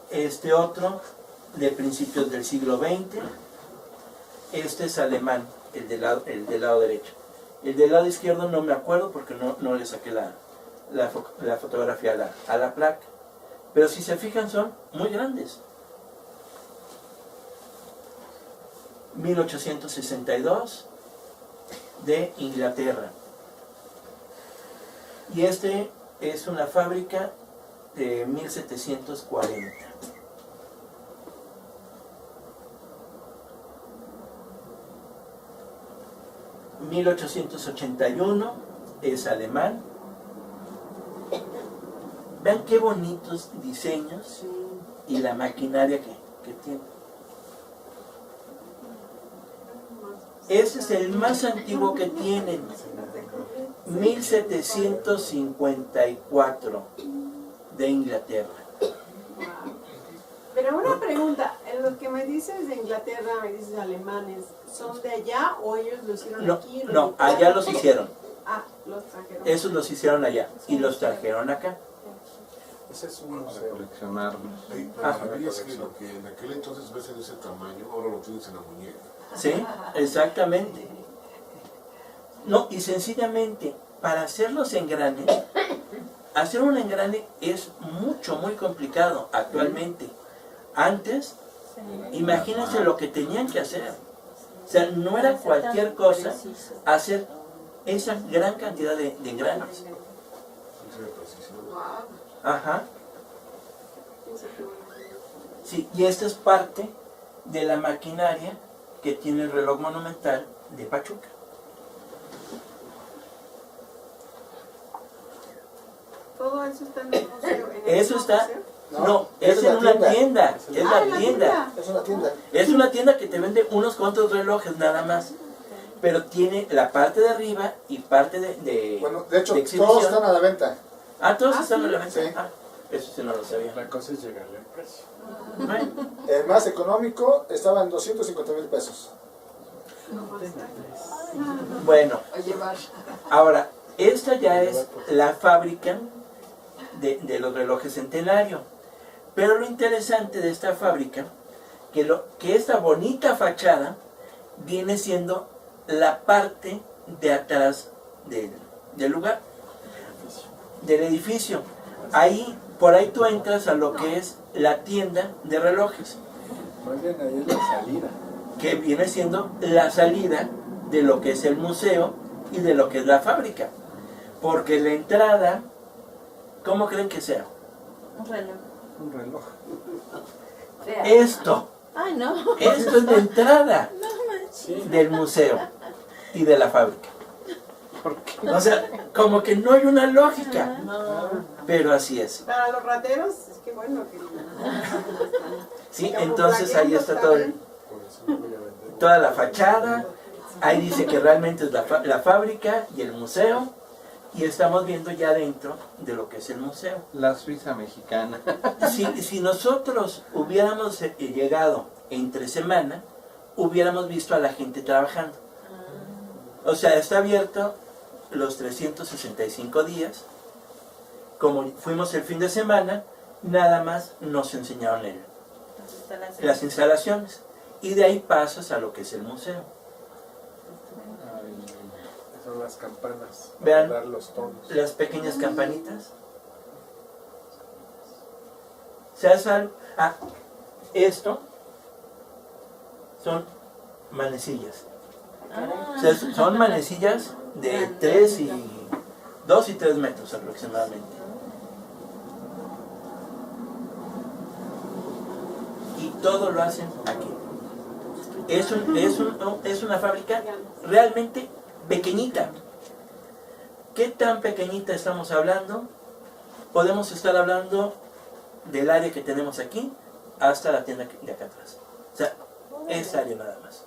Este otro, de principios del siglo XX, este es alemán, el del lado derecho. El del lado izquierdo no me acuerdo porque no le saqué la fotografía a la placa. Pero si se fijan son muy grandes. 1862 de Inglaterra. Y este es una fábrica de 1740. En 1881 es alemán. Vean qué bonitos diseños y la maquinaria que tiene. Ese es el más antiguo que tienen, 1754 de Inglaterra. Pero una pregunta, en lo que me dices de Inglaterra, me dices alemanes, ¿son de allá o ellos lo hicieron aquí? No, allá los hicieron. Los trajeron. Esos los hicieron allá y los trajeron acá. Ese es un museo. Coleccionar. ¿Sabías que lo que en aquel entonces ves en ese tamaño, ahora lo tienes en la muñeca? Sí, exactamente. No, y sencillamente, para hacer los engranes, hacer un engrane es muy complicado actualmente. Antes, imagínense lo que tenían que hacer. O sea, no era cualquier cosa hacer esa gran cantidad de engranes. Ajá. Sí, y esta es parte de la maquinaria que tiene el reloj monumental de Pachuca. ¿Todo eso está en el museo? Eso está... No, es en una tienda. Es la tienda. Es una tienda. Es una tienda que te vende unos cuantos relojes nada más. Pero tiene la parte de arriba y parte de Bueno, de hecho, de exhibición. todos están a la venta. Todos están a la venta. Sí. Eso sí no lo sabía. La cosa es llegarle al precio. Bueno, El más económico estaba en 250,000 pesos. bueno, A llevar. ahora, esta ya es la fábrica de los relojes Centenario. Pero lo interesante de esta fábrica, que esta bonita fachada viene siendo la parte de atrás del lugar, del edificio. Por ahí tú entras a lo que es la tienda de relojes, Más bien ahí es la salida. que viene siendo la salida de lo que es el museo y de lo que es la fábrica. Porque la entrada, ¿cómo creen que sea? Un reloj. Un reloj. Esto Ay, no. es la entrada del museo y de la fábrica. O sea, como que no hay una lógica, pero así es. Para los rateros, es que bueno que... Sí, entonces ahí está todo, toda la fachada, Ahí dice que realmente es la fábrica y el museo, y estamos viendo ya dentro de lo que es el museo. La Suiza mexicana. Si nosotros hubiéramos llegado entre semana, hubiéramos visto a la gente trabajando. O sea, está abierto los 365 días. Como fuimos el fin de semana, nada más nos enseñaron las instalaciones. Y de ahí pasas a lo que es el museo. Son las campanas. Vean para dar los tonos. las pequeñas campanitas. ¿Se hace algo? Esto son manecillas. O sea, son manecillas de 2 y 3 metros aproximadamente. Y todo lo hacen aquí. Es una fábrica realmente pequeñita. ¿Qué tan pequeñita estamos hablando? Podemos estar hablando del área que tenemos aquí hasta la tienda de acá atrás. O sea, esa área nada más.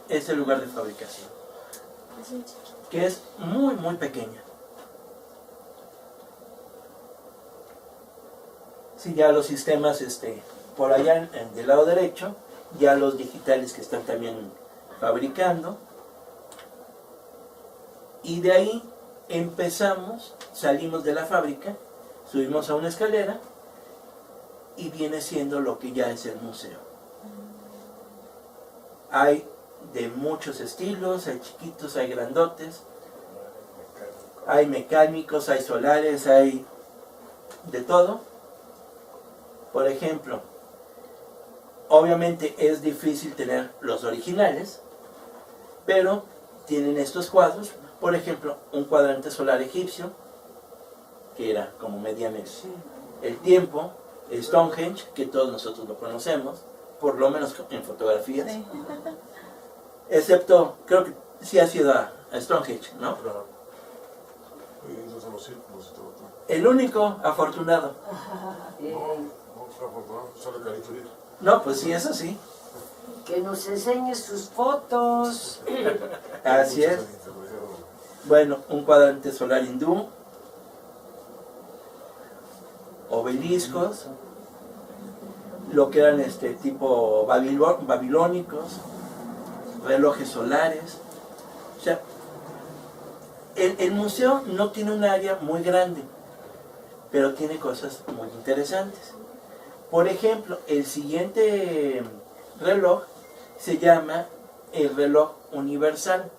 Es el lugar de fabricación. Que es muy, muy pequeña. Sí, ya los sistemas por allá del lado derecho, ya los digitales que están también fabricando. Y de ahí empezamos, salimos de la fábrica, subimos a una escalera y viene siendo lo que ya es el museo. Hay de muchos estilos, hay chiquitos, hay grandotes, hay mecánicos, hay solares, hay de todo. Por ejemplo, obviamente es difícil tener los originales, pero tienen estos cuadros. Por ejemplo, un cuadrante solar egipcio, que era como medían el tiempo, Stonehenge, que todos nosotros lo conocemos, por lo menos en fotografías. Sí. Excepto, creo que sí ha sido a Stonehenge, ¿no? Claro. Y esos son los círculos y todo. El único afortunado. No, afortunado, sale carito ir. No, pues sí, eso sí. Que nos enseñe sus fotos. Así es. Bueno, un cuadrante solar hindú, obeliscos, lo que eran tipo babilónicos, relojes solares. O sea, el museo no tiene un área muy grande, pero tiene cosas muy interesantes. Por ejemplo, el siguiente reloj se llama el reloj universal.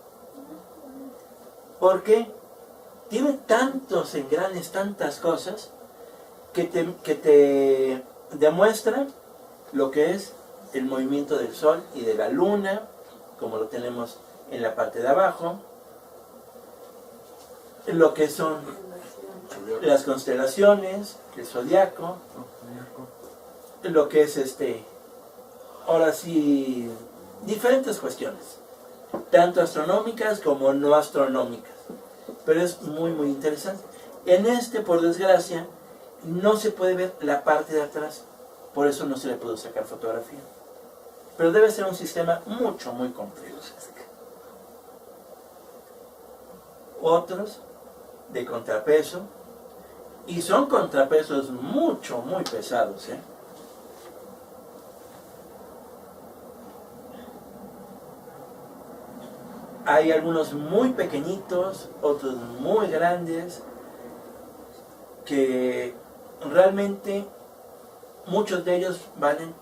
Porque tiene tantos engranes, tantas cosas, que te demuestran lo que es el movimiento del sol y de la luna, como lo tenemos en la parte de abajo, lo que son las constelaciones, el zodiaco, lo que es ahora sí, diferentes cuestiones, tanto astronómicas como no astronómicas, pero es muy muy interesante. En por desgracia, no se puede ver la parte de atrás, por eso no se le pudo sacar fotografía, pero debe ser un sistema muy complejo. Otros de contrapeso, y son contrapesos muy pesados, Hay algunos muy pequeñitos, otros muy grandes, que realmente muchos de ellos valen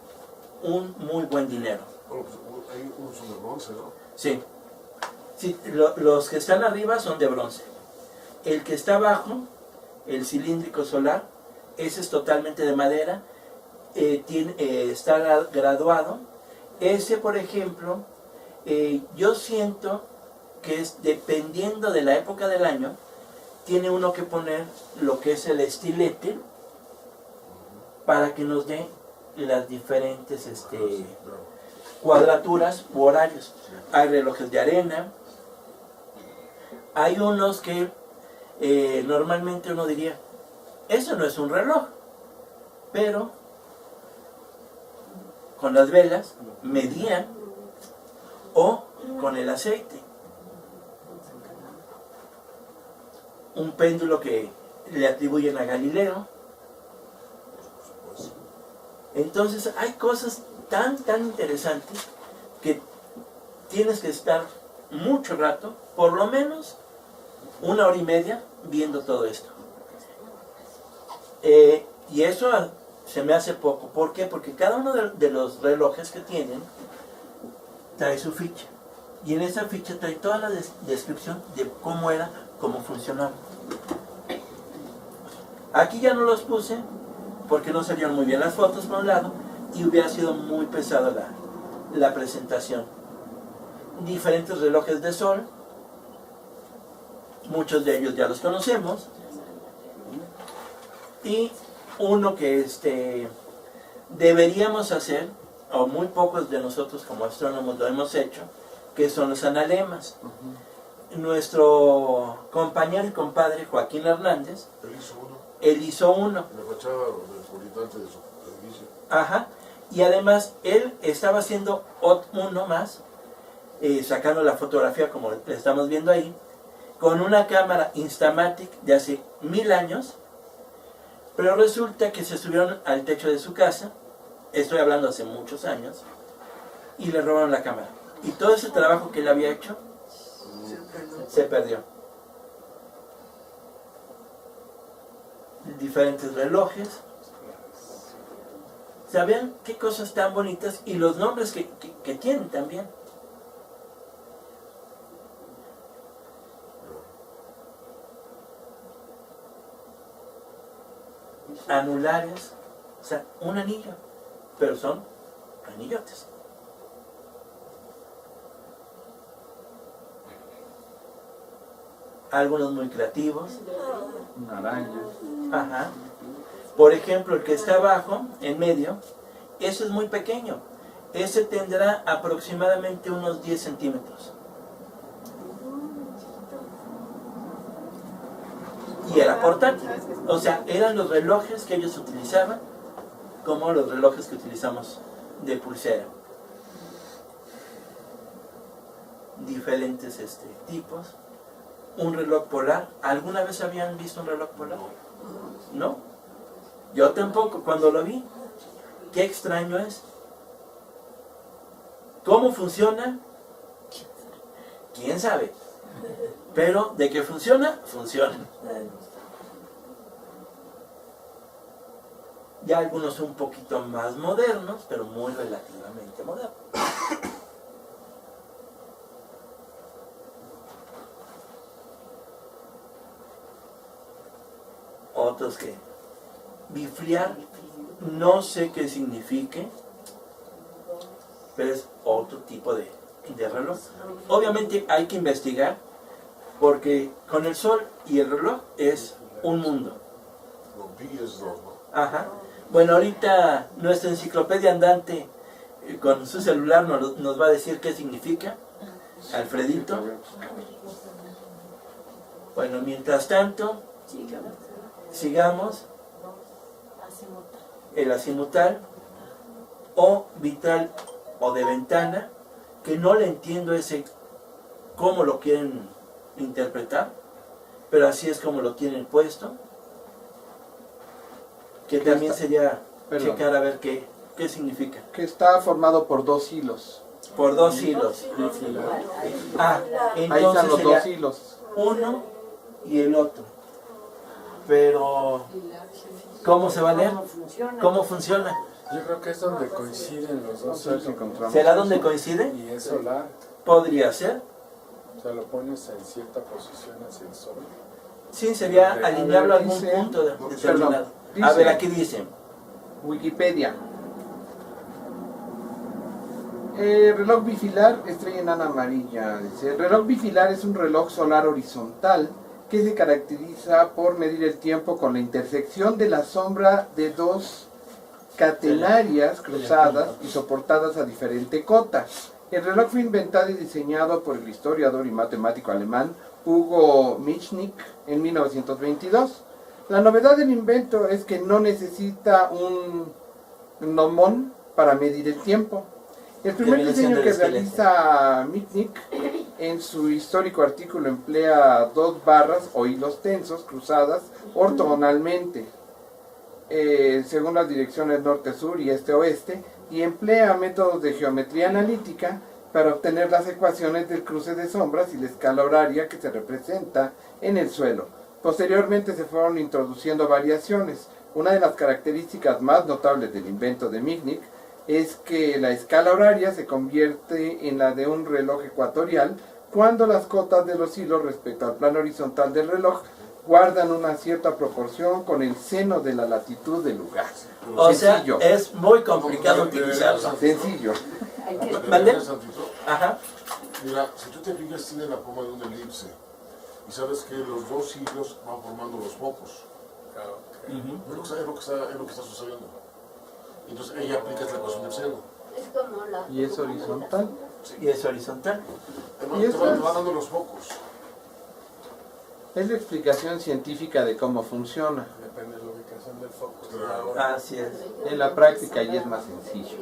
un muy buen dinero. Bueno, pues hay unos son de bronce, ¿no? Sí. Sí, los que están arriba son de bronce. El que está abajo, el cilíndrico solar, ese es totalmente de madera, está graduado. Ese, por ejemplo, yo siento que es dependiendo de la época del año, tiene uno que poner lo que es el estilete para que nos dé las diferentes cuadraturas u horarios. Hay relojes de arena, hay unos que normalmente uno diría, eso no es un reloj, pero con las velas medían, o con el aceite. un péndulo que le atribuyen a Galileo. Entonces hay cosas tan interesantes que tienes que estar mucho rato, por lo menos 1 hora y media, viendo todo esto. Y eso se me hace poco. ¿Por qué? Porque cada uno de los relojes que tienen trae su ficha. Y en esa ficha trae toda la descripción de cómo era, cómo funcionaba. Aquí ya no los puse porque no salían muy bien las fotos por un lado y hubiera sido muy pesada la presentación. Diferentes relojes de sol, muchos de ellos ya los conocemos, y uno que deberíamos hacer, o muy pocos de nosotros como astrónomos lo hemos hecho, que son los analemas. Nuestro compañero y compadre Joaquín Hernández, él hizo uno. La fachada metropolitana de su edificio. Ajá. Y además él estaba haciendo uno más, sacando la fotografía como le estamos viendo ahí, con una cámara Instamatic de hace 1000 años, pero resulta que se subieron al techo de su casa, estoy hablando hace muchos años, y le robaron la cámara. Y todo ese trabajo que él había hecho se perdió. Diferentes relojes. ¿Sabían qué cosas tan bonitas? Y los nombres que tienen también. Anulares. O sea, un anillo. Pero son anillotes. Algunos muy creativos. Arañas. Ajá. Por ejemplo, el que está abajo, en medio, ese es muy pequeño. Ese tendrá aproximadamente unos 10 centímetros. Y era portátil. O sea, eran los relojes que ellos utilizaban como los relojes que utilizamos de pulsera. Diferentes tipos. Un reloj polar. ¿Alguna vez habían visto un reloj polar? ¿No? Yo tampoco, cuando lo vi. Qué extraño es. ¿Cómo funciona? ¿Quién sabe? Pero de que funciona, funciona. Ya algunos son un poquito más modernos, pero muy relativamente modernos. Otros que bifliar, no sé qué signifique, pero es otro tipo de reloj. Obviamente hay que investigar, porque con el sol y el reloj es un mundo. Ajá. Bueno, ahorita nuestra enciclopedia andante con su celular nos va a decir qué significa. Alfredito. Bueno, mientras tanto, sigamos. El azimutal o vitral o de ventana, que no le entiendo cómo lo quieren interpretar, pero así es como lo tienen puesto, que también sería checar a ver qué significa. Que está formado por 2 hilos. Por 2 hilos. Ah, entonces ahí están los sería 2 hilos. uno y el otro. Pero ¿cómo se va a leer? ¿Cómo funciona? Yo creo que es donde coinciden los dos. ¿Será donde coincide? Y es solar. Podría ser. O sea, lo pones en cierta posición hacia el sol. Sí, sería alinearlo a algún punto determinado. A ver, aquí dice. Wikipedia. Reloj bifilar, estrella enana amarilla. Dice, el reloj bifilar es un reloj solar horizontal que se caracteriza por medir el tiempo con la intersección de la sombra de 2 catenarias cruzadas y soportadas a diferente cota. El reloj fue inventado y diseñado por el historiador y matemático alemán Hugo Michnik en 1922. La novedad del invento es que no necesita un gnomón para medir el tiempo. El primer viene diseño siendo el que esqueleto. realiza Mitnick en su histórico artículo emplea 2 barras o hilos tensos cruzadas ortogonalmente según las direcciones norte-sur y este-oeste, y emplea métodos de geometría analítica para obtener las ecuaciones del cruce de sombras y la escala horaria que se representa en el suelo. Posteriormente se fueron introduciendo variaciones. Una de las características más notables del invento de Mitnick es que la escala horaria se convierte en la de un reloj ecuatorial cuando las cotas de los hilos respecto al plano horizontal del reloj guardan una cierta proporción con el seno de la latitud del lugar. O Sencillo. sea, es muy complicado utilizarlo. Sencillo. ¿Mande? Santito. Ajá. Mira, si tú te fijas, tiene la forma de un elipse. Y sabes que los 2 hilos van formando los focos. Es lo que está sucediendo. Entonces ella aplica la ecuación del seno. ¿Y es horizontal? Y es horizontal. ¿Y Te eso van es? dando los focos. Es la explicación científica de cómo funciona. Depende de la ubicación del foco. Así es. En la práctica ya es más sencillo.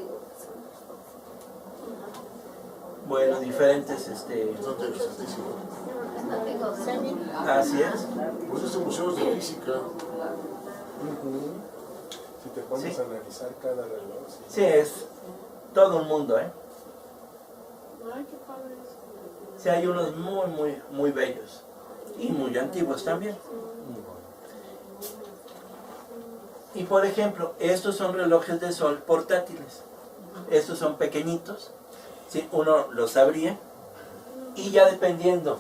Bueno, diferentes, Bastante interesantísimo. así es. Pues este museo es de física. Si te pones Sí. a analizar cada reloj, sí. Sí, es todo un mundo, ¿eh? Ay, qué padre. Sí, hay unos muy, muy, muy bellos. Y muy antiguos también. Y por ejemplo, estos son relojes de sol portátiles. Estos son pequeñitos. ¿Sí? Uno los abría y ya dependiendo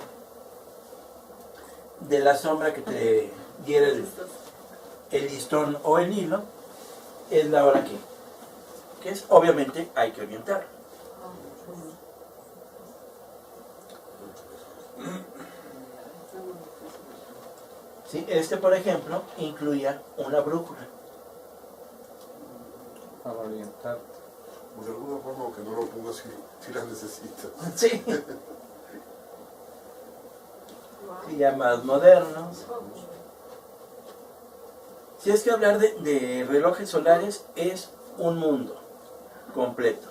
de la sombra que te diera el listón o el hilo, es la hora que es. Obviamente hay que orientar. Sí, este por ejemplo incluía una brújula. Para orientar. Pues de alguna forma, aunque no lo pongas si la necesitas. Sí. Sí, ya más modernos. Si es que hablar de relojes solares es un mundo completo.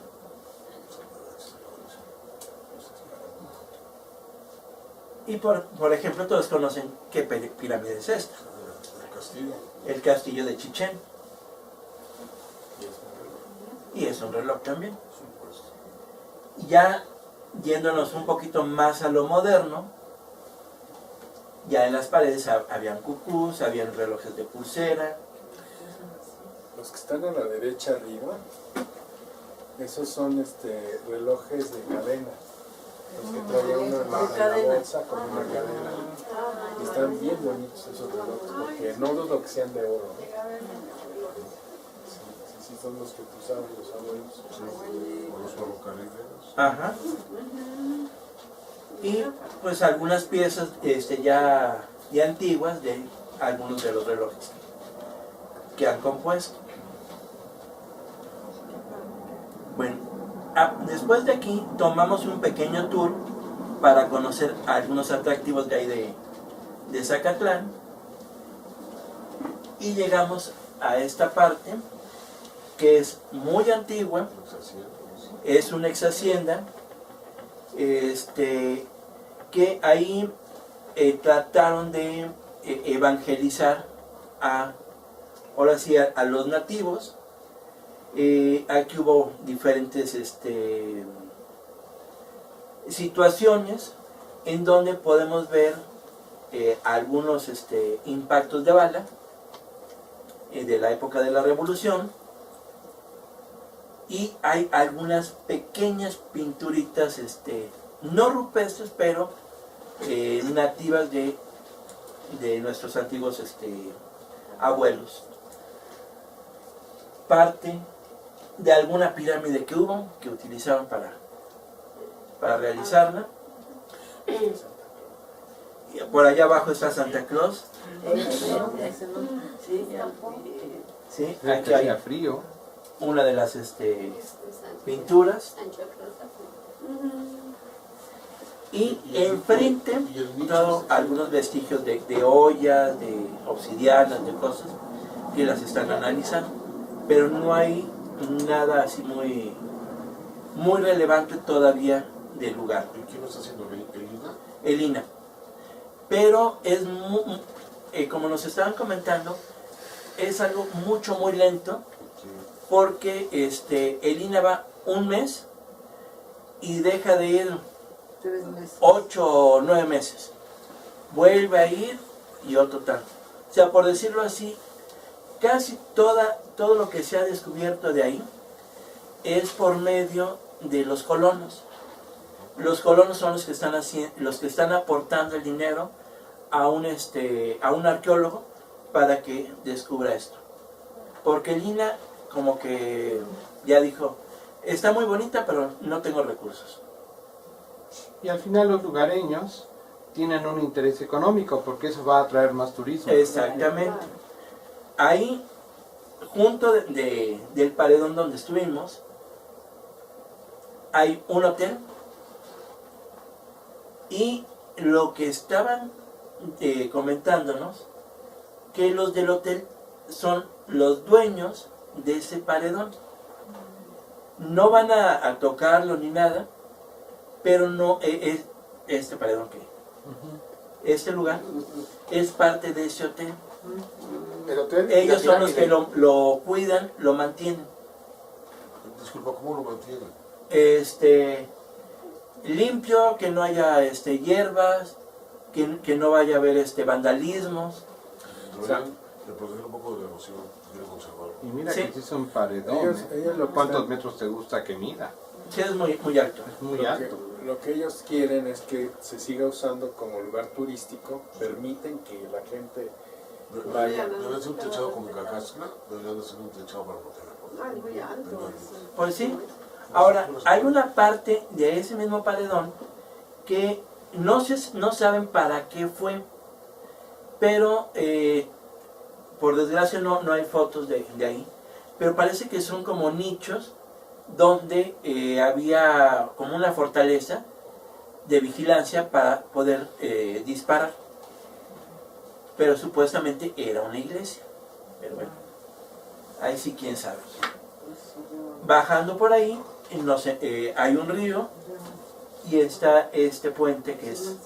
Y por ejemplo, todos conocen qué pirámide es esta. El castillo. El castillo de Chichén. Y es un reloj también. Y ya yéndonos un poquito más a lo moderno, ya en las paredes habían cucús, habían relojes de pulsera. Los que están a la derecha arriba, esos son relojes de cadena. Los que traía uno en la bolsa con una cadena. Y están bien bonitos esos relojes, porque no dudo que sean de oro. Sí, son los que tú sabes, los abuelos. O los ferrocarrileros. Ajá. Y pues algunas piezas ya antiguas de algunos de los relojes que han compuesto. Bueno, después de aquí tomamos un pequeño tour para conocer algunos atractivos de ahí de Zacatlán y llegamos a esta parte que es muy antigua, es una ex hacienda, que ahí trataron de evangelizar ahora sí, a los nativos. Aquí hubo diferentes situaciones en donde podemos ver algunos impactos de bala de la época de la Revolución, y hay algunas pequeñas pinturitas no rupestres, pero nativas de nuestros antiguos abuelos. Parte de alguna pirámide que hubo, que utilizaban para realizarla. Y por allá abajo está Santa Claus. Sí, aquí hay Hacía frío. una de las pinturas. Y enfrente algunos vestigios de ollas, de obsidianas, de cosas que las están analizando, pero no hay nada así muy muy relevante todavía del lugar. ¿Y quién lo está haciendo? ¿Elina? Elina. Pero es, como nos estaban comentando, es algo muy lento, Sí. porque Elina va un mes y deja de ir 3 meses. 8 o 9 meses. Vuelve a ir y otro tal. O sea, por decirlo así, casi todo lo que se ha descubierto de ahí es por medio de los colonos. Los colonos son los que están aportando el dinero a un arqueólogo para que descubra esto. Porque Lina como que ya dijo, está muy bonita, pero no tengo recursos. Y al final los lugareños tienen un interés económico porque eso va a atraer más turismo. Exactamente. Ahí, junto del paredón donde estuvimos, hay un hotel, y lo que estaban comentándonos, que los del hotel son los dueños de ese paredón. No van a tocarlo ni nada, pero no es este paredón que este lugar es parte de ese hotel. El hotel. Ellos la son los que pirámide. lo cuidan, lo mantienen. Disculpa, ¿cómo lo mantienen? Limpio, que no haya hierbas, que no vaya a haber vandalismos. De proteger un poco de la erosión, quiero conservarlo. Y mira Sí. que sí son paredones. Ellos lo que ¿Cuántos están- metros te gusta que mida? Sí, es muy alto. Es muy Lo que- alto. Lo que ellos quieren es que se siga usando como lugar turístico, permiten que la gente vaya. Debería ser un techado como cacascla, debería ser un techado para protegerlo. Ay, muy alto. Pues sí. Ahora, hay una parte de ese mismo paredón que no saben para qué fue, pero por desgracia no hay fotos de ahí, pero parece que son como nichos donde había como una fortaleza de vigilancia para poder disparar, pero supuestamente era una iglesia, pero bueno, ahí sí quién sabe. Bajando por ahí, hay un río y está este puente que es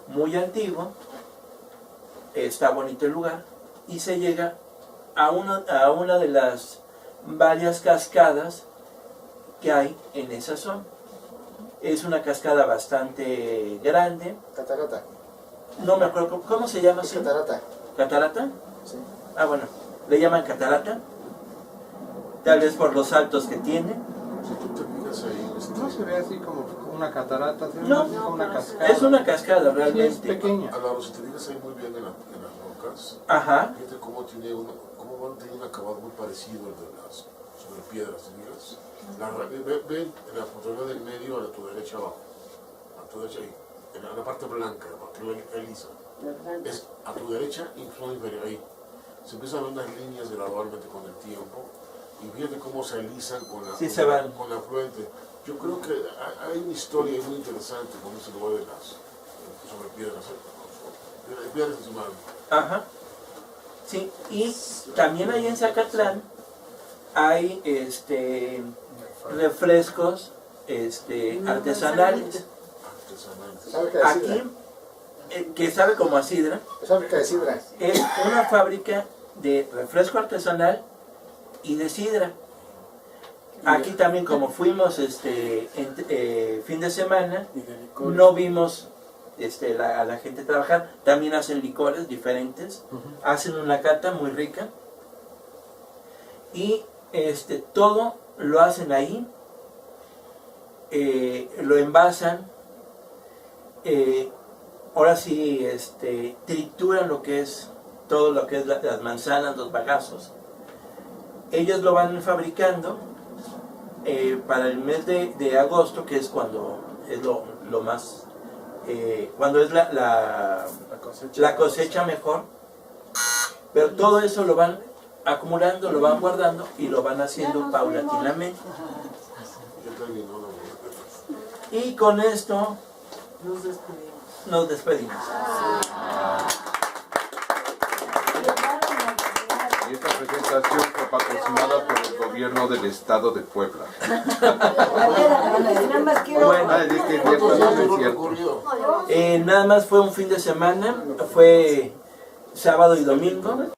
muy antiguo, está bonito el lugar, y se llega a una de las varias cascadas que hay en esa zona. Es una cascada bastante grande, Catarata. no me acuerdo cómo se llama. Es ¿Sí? catarata. ¿Catarata? Sí. Ah, bueno, le llaman catarata, tal vez por los saltos que tiene. Si tú te fijas ahí, No se ve así como una catarata, se ve No, más como una cascada. Es una cascada Sí, es realmente. pequeña. Álvaro, si te fijas ahí muy bien en las rocas, Ajá, fíjate cómo van a tener un acabado muy parecido al de las sobre piedras, ¿te fijas? Ve en la fotografía del medio a tu derecha abajo, a tu derecha ahí, en la parte blanca, la parte lisa. Es a tu derecha y zona inferior ahí. Se empiezan a ver unas líneas gradualmente con el tiempo y fíjate cómo se alisan con la, Sí, con se la, van. con la afluente. Yo creo que hay una historia muy interesante con ese lugar de las sobre piedras, piedras encimadas. ajá. Sí, y también ahí en Zacatlán hay refrescos artesanales. Artesanales. Fábrica de sidra. Aquí, que sabe como a sidra, Es fábrica de sidra. es una fábrica de refresco artesanal y de sidra. Aquí también, como fuimos fin de semana, Y de licores. no vimos a la gente trabajar. También hacen licores diferentes, hacen una cata muy rica y todo lo hacen ahí, lo envasan, ahora sí trituran lo que es todo lo que es las manzanas, los bagazos. Ellos lo van fabricando para el mes de agosto, que es cuando es lo más cuando es la cosecha mejor, pero todo eso lo van acumulando, lo van guardando y lo van haciendo paulatinamente. Ya terminó la vuelta. Y con esto Nos despedimos. nos despedimos. Y esta presentación fue patrocinada por el gobierno del estado de Puebla. Nada más quiero... Bueno, Ah, es que es cierto, no es cierto. nada más fue un fin de semana, fue sábado y domingo.